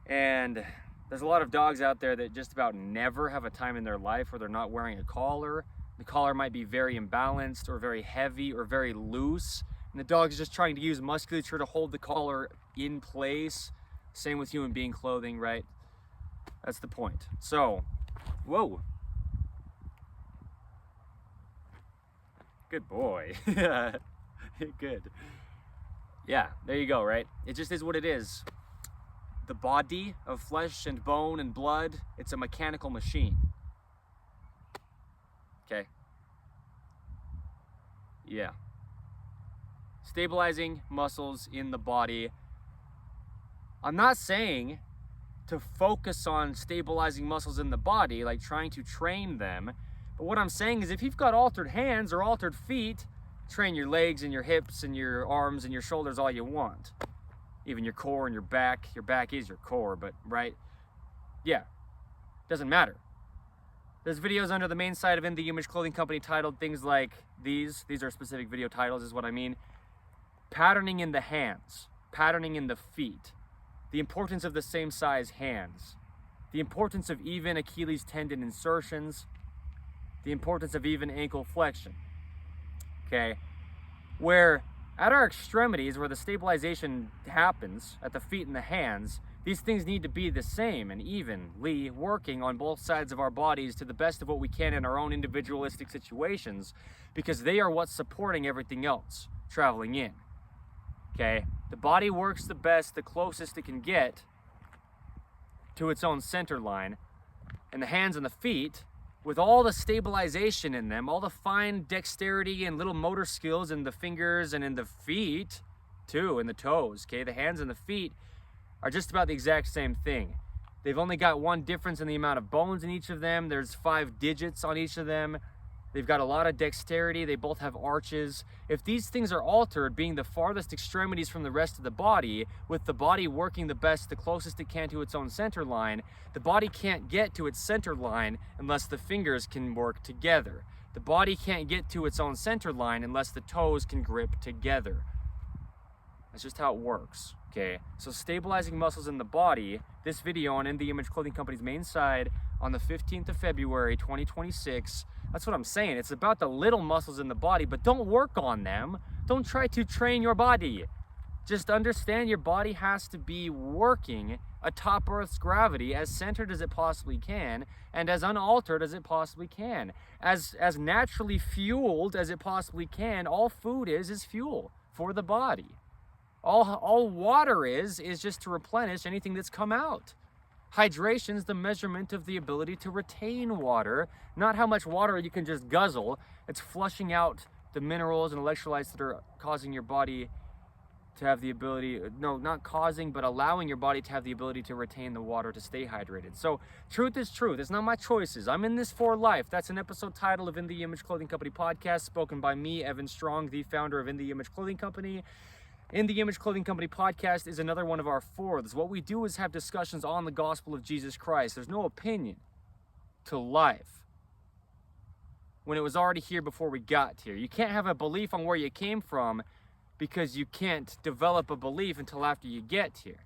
Speaker 1: And there's a lot of dogs out there that just about never have a time in their life where they're not wearing a collar. The collar might be very imbalanced or very heavy or very loose, and the dog's just trying to use musculature to hold the collar in place. Same with human being clothing, right? That's the point. So, whoa. Good boy. Good. Yeah, there you go, right? It just is what it is. The body of flesh and bone and blood, it's a mechanical machine. Okay? Yeah. Stabilizing muscles in the body. I'm not saying to focus on stabilizing muscles in the body, like trying to train them. But what I'm saying is, if you've got altered hands or altered feet, train your legs and your hips and your arms and your shoulders all you want. Even your core and your back. Your back is your core, but right? Yeah, doesn't matter. There's videos under the main site of In The Image Clothing Company titled things like these. These are specific video titles is what I mean. Patterning in the hands. Patterning in the feet. The importance of the same size hands. The importance of even Achilles tendon insertions. The importance of even ankle flexion. Okay? Where at our extremities, where the stabilization happens, at the feet and the hands, these things need to be the same and evenly working on both sides of our bodies to the best of what we can in our own individualistic situations, because they are what's supporting everything else traveling in. okay? The body works the best, the closest it can get to its own center line. And the hands and the feet, with all the stabilization in them, all the fine dexterity and little motor skills in the fingers and in the feet too, in the toes, okay? The hands and the feet are just about the exact same thing. They've only got one difference in the amount of bones in each of them. There's 5 digits on each of them. They've got a lot of dexterity. They both have arches. If these things are altered, being the farthest extremities from the rest of the body, with the body working the best, the closest it can to its own center line, the body can't get to its center line unless the fingers can work together. The body can't get to its own center line unless the toes can grip together. That's just how it works, okay? So stabilizing muscles in the body, this video on In The Image Clothing Company's main side on the 15th of February, 2026, that's what I'm saying. It's about the little muscles in the body, but don't work on them. Don't try to train your body. Just understand your body has to be working atop Earth's gravity as centered as it possibly can and as unaltered as it possibly can. As naturally fueled as it possibly can. All food is fuel for the body. All water is just to replenish anything that's come out. Hydration is the measurement of the ability to retain water, not how much water you can just guzzle. It's flushing out the minerals and electrolytes that are causing your body to have the ability, no, not causing, but allowing your body to have the ability to retain the water to stay hydrated. So truth is truth. It's not my choices. I'm in this for life. That's an episode title of In The Image Clothing Company podcast, spoken by me, Evan Strong, the founder of In The Image Clothing Company. In The Image Clothing Company podcast is another one of our fourths. What we do is have discussions on the gospel of Jesus Christ. There's no opinion to life when it was already here before we got here. You can't have a belief on where you came from because you can't develop a belief until after you get here.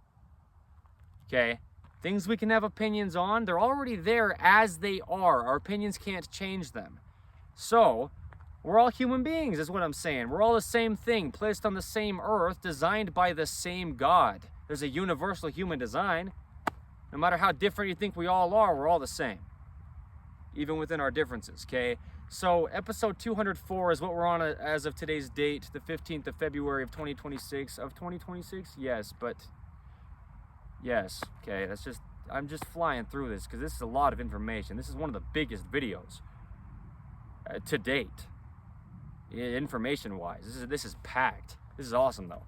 Speaker 1: Okay? Things we can have opinions on, they're already there as they are. Our opinions can't change them. So, we're all human beings, is what I'm saying. We're all the same thing, placed on the same earth, designed by the same God. There's a universal human design. No matter how different you think we all are, we're all the same, even within our differences, okay? So episode 204 is what we're on as of today's date, the 15th of February of 2026. Of 2026? Yes, but yes, okay, I'm just flying through this because this is a lot of information. This is one of the biggest videos to date. Information-wise, this is packed. This is awesome, though.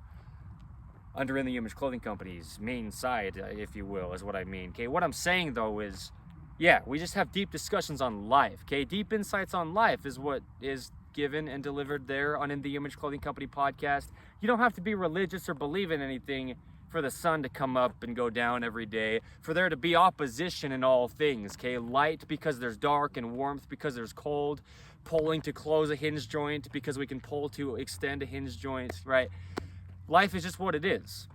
Speaker 1: Under In The Image Clothing Company's main side, if you will, is what I mean. Okay, what I'm saying though is, yeah, we just have deep discussions on life. Okay, deep insights on life is what is given and delivered there on In The Image Clothing Company podcast. You don't have to be religious or believe in anything for the sun to come up and go down every day, for there to be opposition in all things. Okay, light because there's dark, and warmth because there's cold. Pulling to close a hinge joint because we can pull to extend a hinge joint, right? Life is just what it is.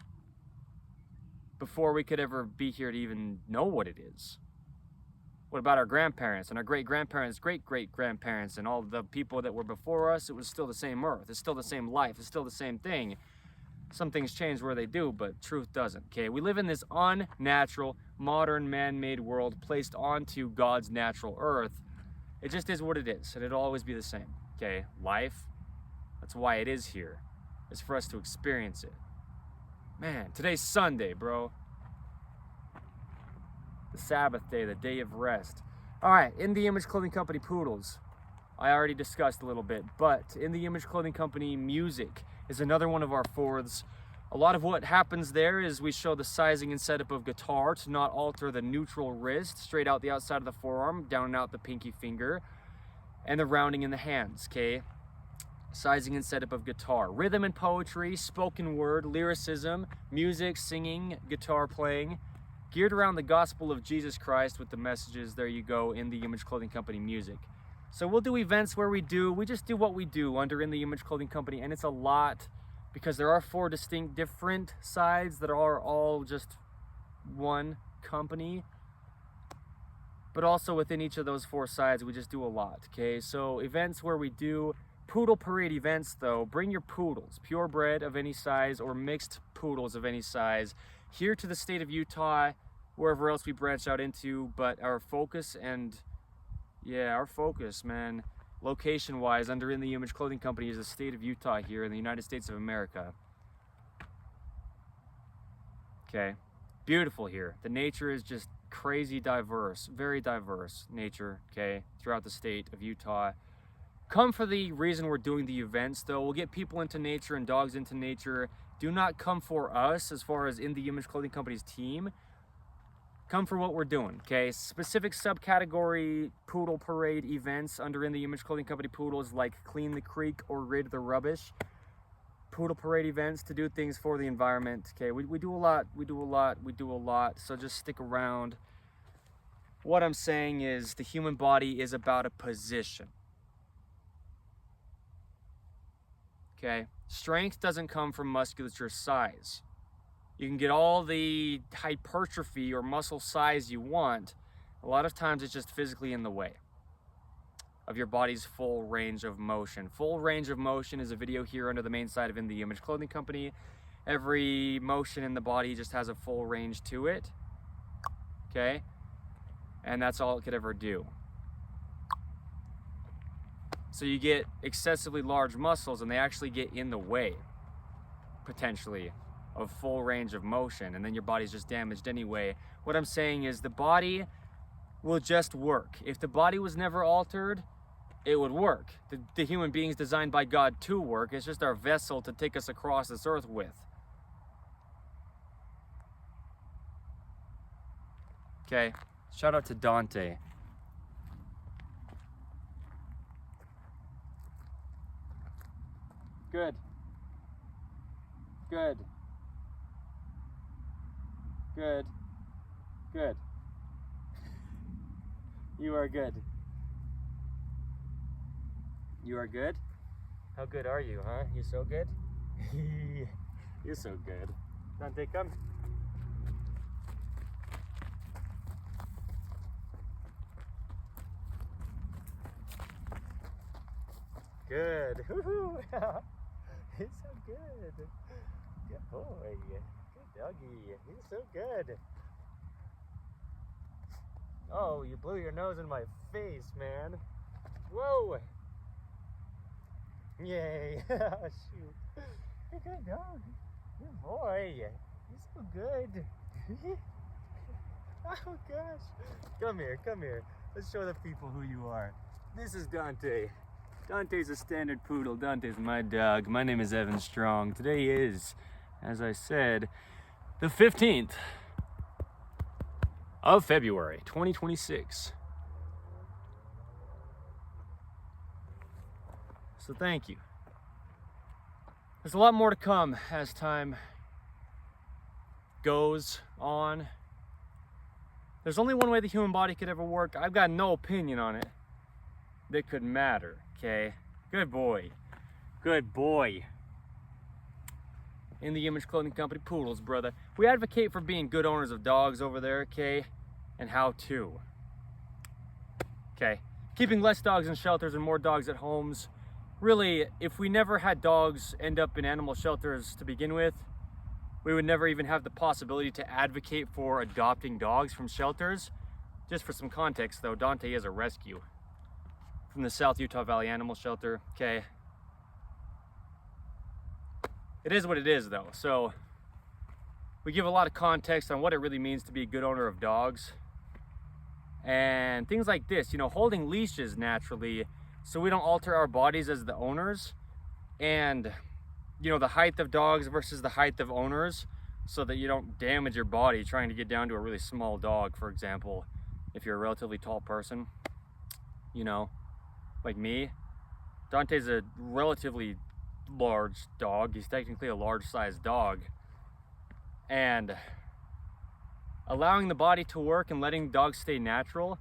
Speaker 1: Before we could ever be here to even know what it is. What about our grandparents and our great-grandparents, great-great-grandparents, and all the people that were before us? It was still the same earth. It's still the same life. It's still the same thing. Some things change where they do, but truth doesn't, okay? We live in this unnatural, modern, man-made world placed onto God's natural earth. It just is what it is, and it'll always be the same, okay? Life, that's why it is here, is for us to experience it. Man, today's Sunday, bro. The Sabbath day, the day of rest. All right, In The Image Clothing Company poodles. I already discussed a little bit, but In The Image Clothing Company music is another one of our fourths. A lot of what happens there is we show the sizing and setup of guitar to not alter the neutral wrist, straight out the outside of the forearm, down and out the pinky finger, and the rounding in the hands, okay? Sizing and setup of guitar. Rhythm and poetry, spoken word, lyricism, music, singing, guitar playing, geared around the gospel of Jesus Christ with the messages, there you go, In The Image Clothing Company music. So we'll do events where we just do what we do under In The Image Clothing Company, and it's a lot, because there are 4 distinct different sides that are all just one company. But also within each of those 4 sides, we just do a lot, okay? So events where we do poodle parade events, though, bring your poodles, purebred of any size or mixed poodles of any size, here to the state of Utah, wherever else we branch out into. But our focus man, location-wise, under In The Image Clothing Company, is the state of Utah here in the United States of America. Okay, beautiful here. The nature is just crazy diverse, very diverse nature, okay, throughout the state of Utah. Come for the reason we're doing the events, though. We'll get people into nature and dogs into nature. Do not come for us as far as In The Image Clothing Company's team. Come for what we're doing, okay? Specific subcategory poodle parade events under In The Image Clothing Company poodles, like Clean the Creek or Rid the Rubbish. Poodle parade events to do things for the environment, okay? We do a lot, so just stick around. What I'm saying is the human body is about a position. Okay? Strength doesn't come from musculature size. You can get all the hypertrophy or muscle size you want. A lot of times it's just physically in the way of your body's full range of motion. Full range of motion is a video here under the main side of In The Image Clothing Company. Every motion in the body just has a full range to it. Okay? And that's all it could ever do. So you get excessively large muscles and they actually get in the way, potentially, of full range of motion, and then your body's just damaged anyway. What I'm saying is the body will just work. If the body was never altered, it would work. The human being's designed by God to work. It's just our vessel to take us across this earth with. Okay, shout out to Dante. Good. Good. Good. Good. You are good. You are good? How good are you, huh? You so good? You're so good. Dante, come. Good. Woohoo! He's so good. Good boy. Good doggy. He's so good. Oh, you blew your nose in my face, man. Whoa! Yay! Shoot. You're a good dog. Good boy. You're so good. Oh gosh. Come here, come here. Let's show the people who you are. This is Dante. Dante's a standard poodle. Dante's my dog. My name is Evan Strong. Today is, as I said, the 15th of February, 2026. So thank you. There's a lot more to come as time goes on. There's only one way the human body could ever work. I've got no opinion on it that could matter, okay? Good boy. Good boy. In the Image Clothing Company poodles, brother. We advocate for being good owners of dogs over there, okay? And how to. Okay. Keeping less dogs in shelters and more dogs at homes. Really, if we never had dogs end up in animal shelters to begin with, we would never even have the possibility to advocate for adopting dogs from shelters. Just for some context though, Dante is a rescue from the South Utah Valley Animal Shelter, okay? It is what it is though, so we give a lot of context on what it really means to be a good owner of dogs. And things like this, you know, holding leashes naturally so we don't alter our bodies as the owners, and you know, the height of dogs versus the height of owners, so that you don't damage your body trying to get down to a really small dog, for example, if you're a relatively tall person, you know, like me. Dante's a relatively large dog. He's technically a large-sized dog. And allowing the body to work and letting dogs stay natural,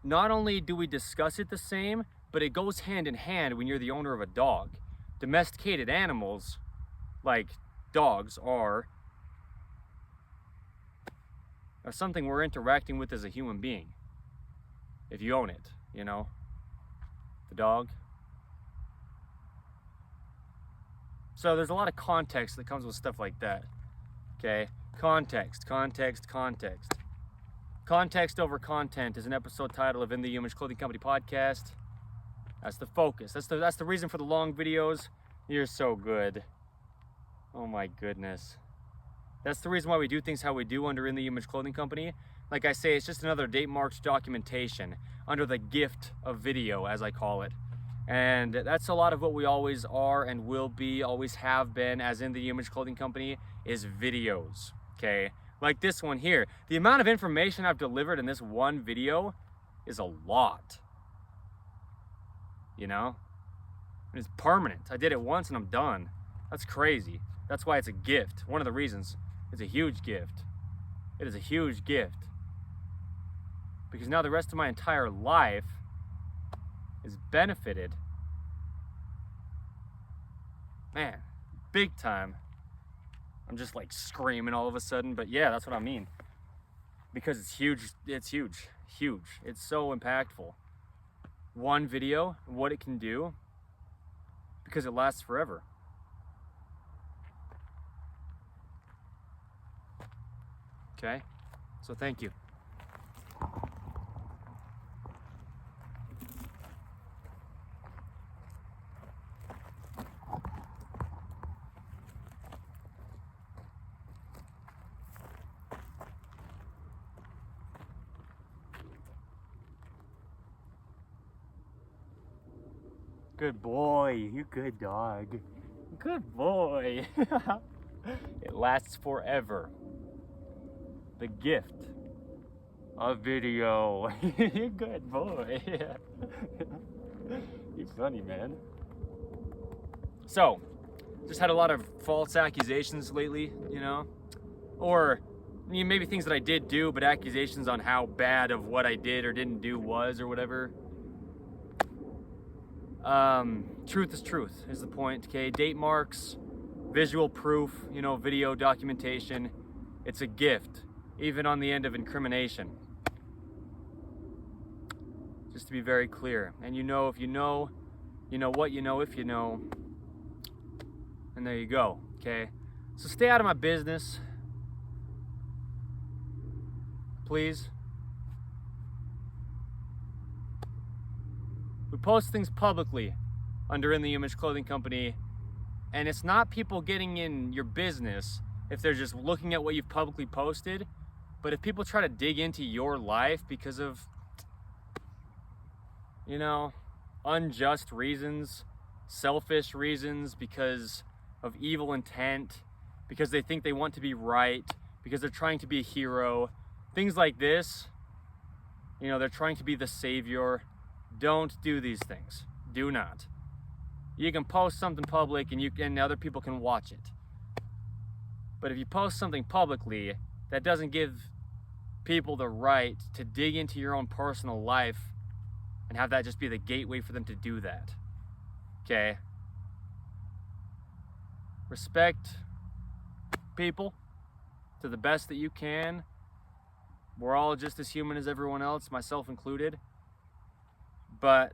Speaker 1: not only do we discuss it the same, but it goes hand in hand when you're the owner of a dog. Domesticated animals, like dogs, are something we're interacting with as a human being. If you own it, you know, the dog. So there's a lot of context that comes with stuff like that, okay? Context, context, context. Context over content is an episode title of In the Image Clothing Company podcast. That's the focus. That's the reason for the long videos. You're so good. Oh my goodness. That's the reason why we do things how we do under In The Image Clothing Company. Like I say, it's just another date marked documentation under the gift of video, as I call it. And that's a lot of what we always are and will be, always have been as In The Image Clothing Company, is videos, okay? Like this one here. The amount of information I've delivered in this one video is a lot, you know? And it's permanent. I did it once and I'm done. That's crazy. That's why it's a gift. One of the reasons it's a huge gift. It is a huge gift. Because now the rest of my entire life is benefited. Man, big time. I'm just like screaming all of a sudden, but yeah, that's what I mean. Because it's huge, huge. It's so impactful. One video, what it can do, because it lasts forever. Okay, so thank you. Good boy, you good dog. Good boy. It lasts forever. The gift of video. You're good boy. You're funny, man. So, just had a lot of false accusations lately, you know? Or maybe things that I did do, but accusations on how bad of what I did or didn't do was or whatever. Truth is truth is the point, okay? Date marks, visual proof, you know, video documentation. It's a gift, even on the end of incrimination. Just to be very clear. And you know if you know what you know if you know. And there you go, okay? So stay out of my business, please. We post things publicly under In The Image Clothing Company, and it's not people getting in your business if they're just looking at what you've publicly posted, but if people try to dig into your life because of, you know, unjust reasons, selfish reasons, because of evil intent, because they think they want to be right, because they're trying to be a hero, things like this, you know, they're trying to be the savior. Don't do these things. Do not. You can post something public and other people can watch it. But if you post something publicly, that doesn't give people the right to dig into your own personal life and have that just be the gateway for them to do that. Okay? Respect people to the best that you can. We're all just as human as everyone else, myself included. But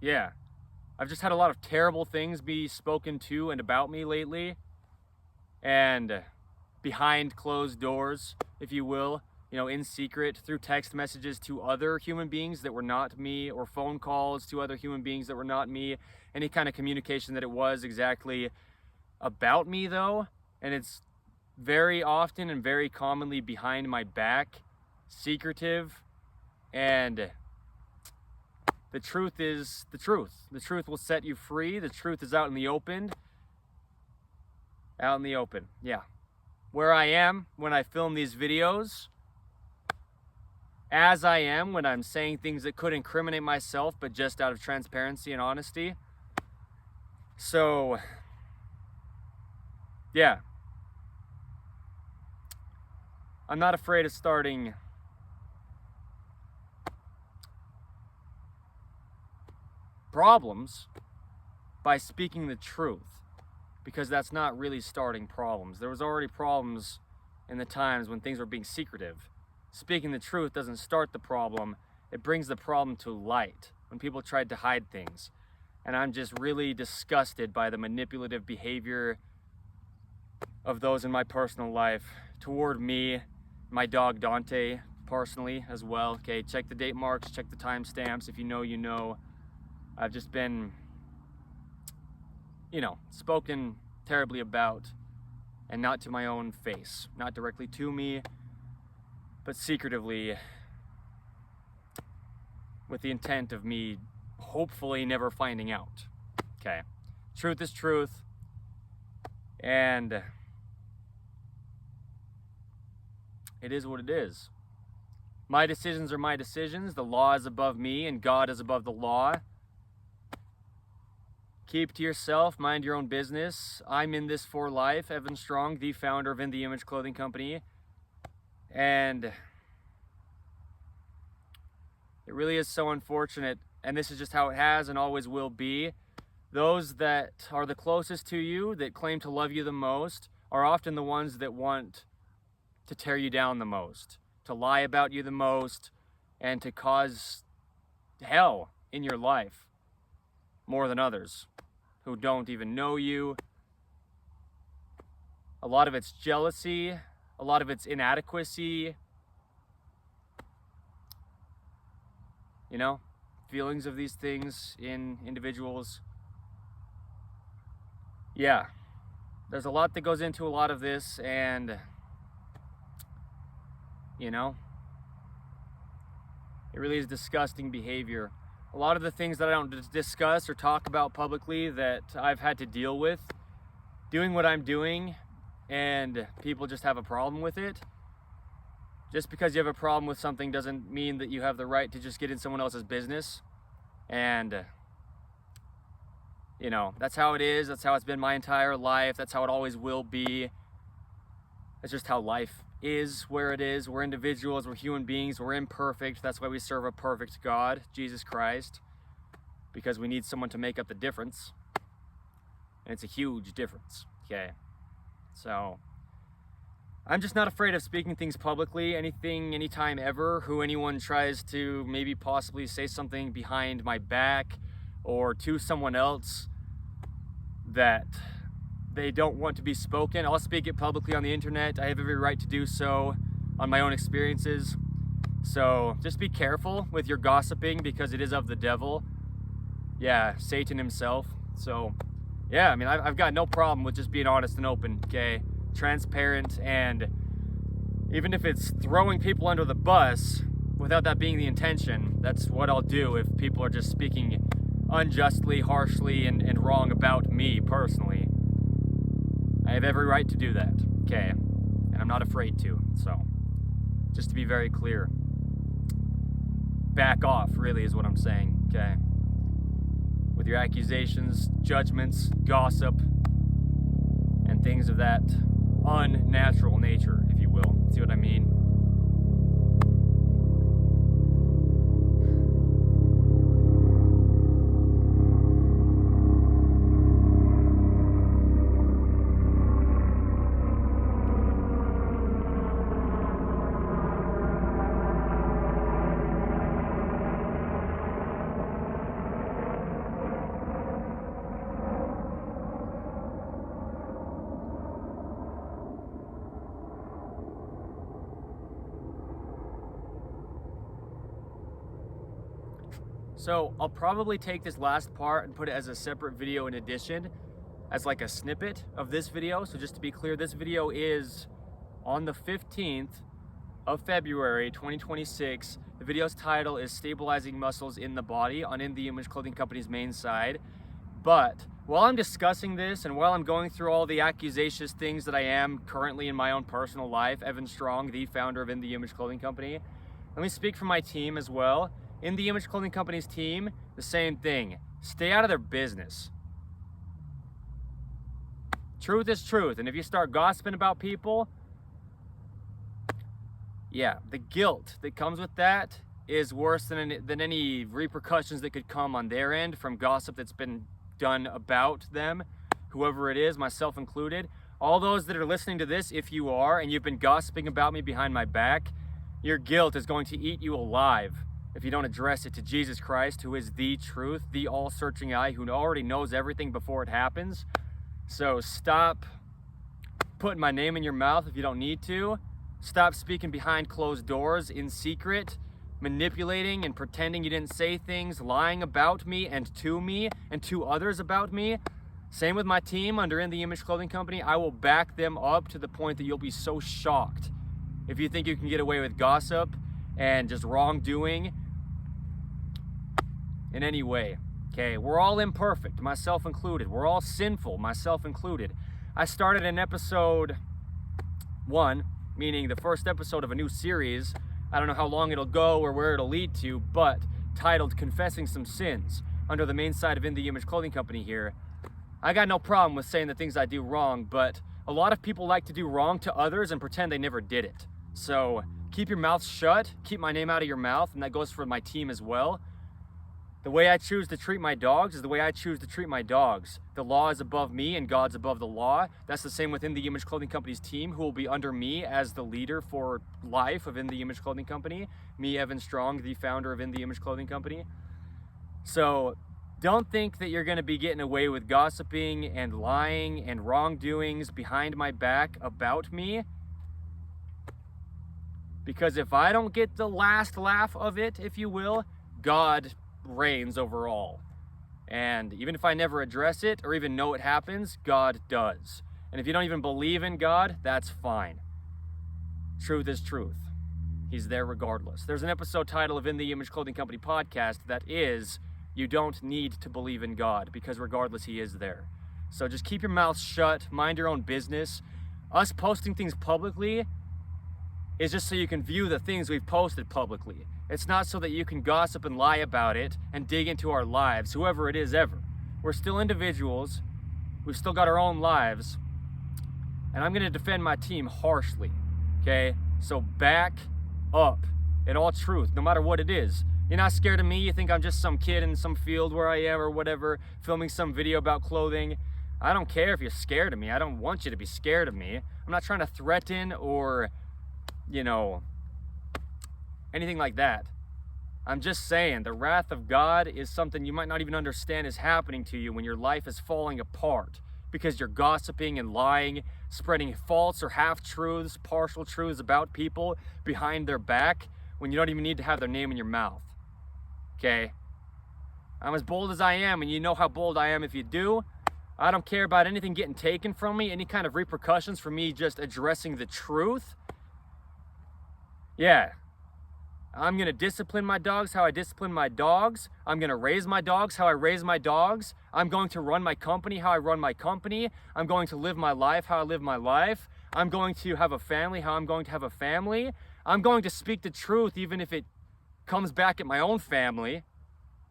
Speaker 1: yeah, I've just had a lot of terrible things be spoken to and about me lately, and behind closed doors, if you will, you know, in secret, through text messages to other human beings that were not me, or phone calls to other human beings that were not me, any kind of communication that it was exactly about me though, and it's very often and very commonly behind my back, secretive, and the truth is the truth. The truth will set you free. The truth is out in the open. Out in the open, yeah. Where I am when I film these videos, as I am when I'm saying things that could incriminate myself, but just out of transparency and honesty. So, yeah. I'm not afraid of starting problems by speaking the truth, because that's not really starting problems. There was already problems in the times when things were being secretive. Speaking the truth doesn't start the problem, it brings the problem to light when people tried to hide things. And I'm just really disgusted by the manipulative behavior of those in my personal life toward me, my dog Dante personally as well. Okay, check the date marks, check the timestamps. If you know, you know. I've just been, you know, spoken terribly about, and not to my own face. Not directly to me, but secretively, with the intent of me hopefully never finding out. Okay. Truth is truth, and it is what it is. My decisions are my decisions. The law is above me, and God is above the law. Keep to yourself, mind your own business. I'm in this for life. Evan Strong, the founder of In the Image Clothing Company. And it really is so unfortunate, and this is just how it has and always will be. Those that are the closest to you, that claim to love you the most, are often the ones that want to tear you down the most, to lie about you the most, and to cause hell in your life more than others who don't even know you. A lot of it's jealousy, a lot of it's inadequacy, you know, feelings of these things in individuals. Yeah, there's a lot that goes into a lot of this, and you know, it really is disgusting behavior. A lot of the things that I don't discuss or talk about publicly that I've had to deal with, doing what I'm doing, and people just have a problem with it. Just because you have a problem with something doesn't mean that you have the right to just get in someone else's business. And you know, that's how it is. That's how it's been my entire life. That's how it always will be. It's just how life is where it is. We're individuals, we're human beings, we're imperfect. That's why we serve a perfect God, Jesus Christ, because we need someone to make up the difference. And it's a huge difference, okay? So I'm just not afraid of speaking things publicly, anytime ever. Who anyone tries to maybe possibly say something behind my back or to someone else that they don't want to be spoken, I'll speak it publicly on the internet. I have every right to do so on my own experiences. So just be careful with your gossiping, because it is of the devil. Yeah, Satan himself. So yeah, I mean, I've got no problem with just being honest and open, okay? Transparent, and even if it's throwing people under the bus without that being the intention, that's what I'll do if people are just speaking unjustly, harshly, and wrong about me personally. I have every right to do that, okay? And I'm not afraid to. So just to be very clear, back off really is what I'm saying, okay? With your accusations, judgments, gossip, and things of that unnatural nature, if you will. See what I mean? So I'll probably take this last part and put it as a separate video in addition, as like a snippet of this video. So just to be clear, this video is on the 15th of February 2026. The video's title is Stabilizing Muscles in the Body on In the Image Clothing Company's main side. But while I'm discussing this and while I'm going through all the accusations things that I am currently in my own personal life, Evan Strong, the founder of In the Image Clothing Company, let me speak for my team as well. In the Image Clothing Company's team, the same thing. Stay out of their business. Truth is truth, and if you start gossiping about people, yeah, the guilt that comes with that is worse than any repercussions that could come on their end from gossip that's been done about them, whoever it is, myself included. All those that are listening to this, if you are, and you've been gossiping about me behind my back, your guilt is going to eat you alive if you don't address it to Jesus Christ, who is the truth, the all-searching eye, who already knows everything before it happens. So stop putting my name in your mouth if you don't need to. Stop speaking behind closed doors in secret, manipulating and pretending you didn't say things, lying about me and to others about me. Same with my team under In The Image Clothing Company. I will back them up to the point that you'll be so shocked if you think you can get away with gossip and just wrongdoing in any way. Okay, we're all imperfect, myself included. We're all sinful, myself included. I started in episode 1, meaning the first episode of a new series. I don't know how long it'll go or where it'll lead to, but titled Confessing Some Sins, under the main site of In The Image Clothing Company here. I got no problem with saying the things I do wrong, but a lot of people like to do wrong to others and pretend they never did it. So keep your mouth shut, keep my name out of your mouth, and that goes for my team as well. The way I choose to treat my dogs is the way I choose to treat my dogs. The law is above me and God's above the law. That's the same within the Image Clothing Company's team, who will be under me as the leader for life of In The Image Clothing Company. Me, Evan Strong, the founder of In The Image Clothing Company. So don't think that you're going to be getting away with gossiping and lying and wrongdoings behind my back about me. Because if I don't get the last laugh of it, if you will, God reigns over all. And even if I never address it or even know it happens, God does. And if you don't even believe in God, that's fine. Truth is truth. He's there regardless. There's an episode title of In The Image Clothing Company podcast that is, you don't need to believe in God, because regardless, he is there. So just keep your mouth shut, mind your own business. Us posting things publicly is just so you can view the things we've posted publicly. It's not so that you can gossip and lie about it and dig into our lives, whoever it is ever. We're still individuals. We've still got our own lives. And I'm going to defend my team harshly, okay? So back up in all truth, no matter what it is. You're not scared of me. You think I'm just some kid in some field where I am or whatever, filming some video about clothing. I don't care if you're scared of me. I don't want you to be scared of me. I'm not trying to threaten or, anything like that. I'm just saying the wrath of God is something you might not even understand is happening to you when your life is falling apart because you're gossiping and lying, spreading false or half-truths, partial truths about people behind their back when you don't even need to have their name in your mouth. Okay? I'm as bold as I am, and you know how bold I am if you do. I don't care about anything getting taken from me, any kind of repercussions for me just addressing the truth. Yeah. I'm going to discipline my dogs how I discipline my dogs. I'm going to raise my dogs how I raise my dogs. I'm going to run my company how I run my company. I'm going to live my life how I live my life. I'm going to have a family how I'm going to have a family. I'm going to speak the truth even if it comes back at my own family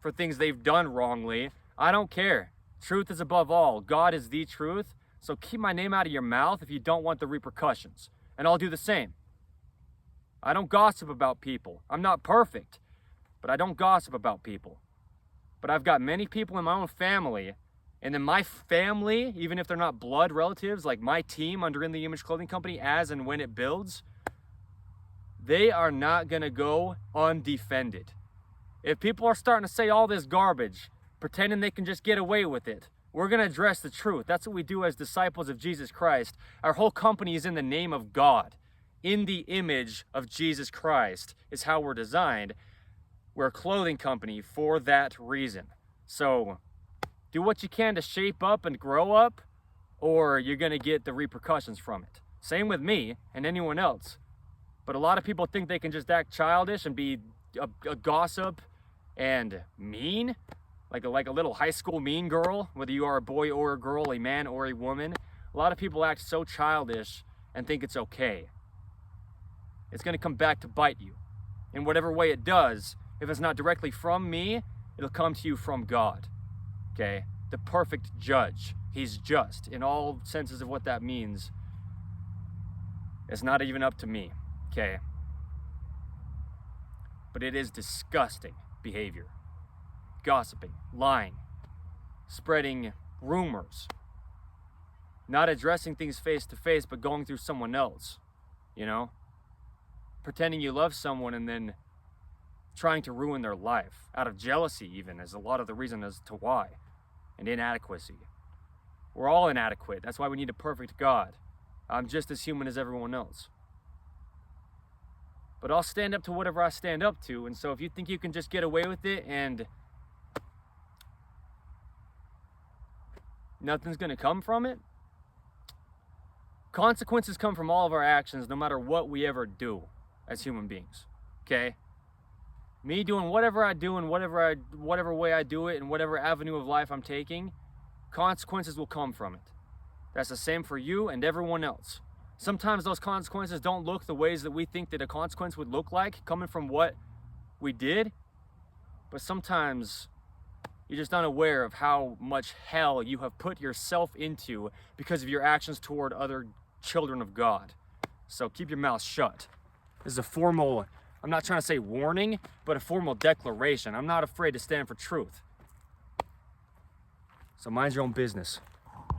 Speaker 1: for things they've done wrongly. I don't care. Truth is above all. God is the truth. So keep my name out of your mouth if you don't want the repercussions. And I'll do the same. I don't gossip about people. I'm not perfect, but I don't gossip about people. But I've got many people in my own family, and then my family, even if they're not blood relatives, like my team under In The Image Clothing Company, as and when it builds, they are not going to go undefended. If people are starting to say all this garbage, pretending they can just get away with it, we're going to address the truth. That's what we do as disciples of Jesus Christ. Our whole company is in the name of God. In the image of Jesus Christ is how we're designed. We're a clothing company for that reason. So do what you can to shape up and grow up, or you're going to get the repercussions from it. Same with me and anyone else. But a lot of people think they can just act childish and be a gossip and mean, like a little high school mean girl, whether you are a boy or a girl, a man or a woman. A lot of people act so childish and think it's okay. It's going to come back to bite you. In whatever way it does, if it's not directly from me, it'll come to you from God. Okay? The perfect judge. He's just in all senses of what that means. It's not even up to me. Okay? But it is disgusting behavior. Gossiping, lying, spreading rumors, not addressing things face to face, but going through someone else, pretending you love someone and then trying to ruin their life out of jealousy, even, is a lot of the reason as to why, and inadequacy. We're all inadequate. That's why we need a perfect God. I'm just as human as everyone else. But I'll stand up to whatever I stand up to, and so if you think you can just get away with it and nothing's going to come from it. Consequences come from all of our actions, no matter what we ever do as human beings. Okay? Me doing whatever I do and whatever way I do it and whatever avenue of life I'm taking, consequences will come from it. That's the same for you and everyone else. Sometimes those consequences don't look the ways that we think that a consequence would look like coming from what we did, but sometimes you're just unaware of how much hell you have put yourself into because of your actions toward other children of God. So keep your mouth shut. This is a formal, I'm not trying to say warning, but a formal declaration. I'm not afraid to stand for truth. So mind your own business.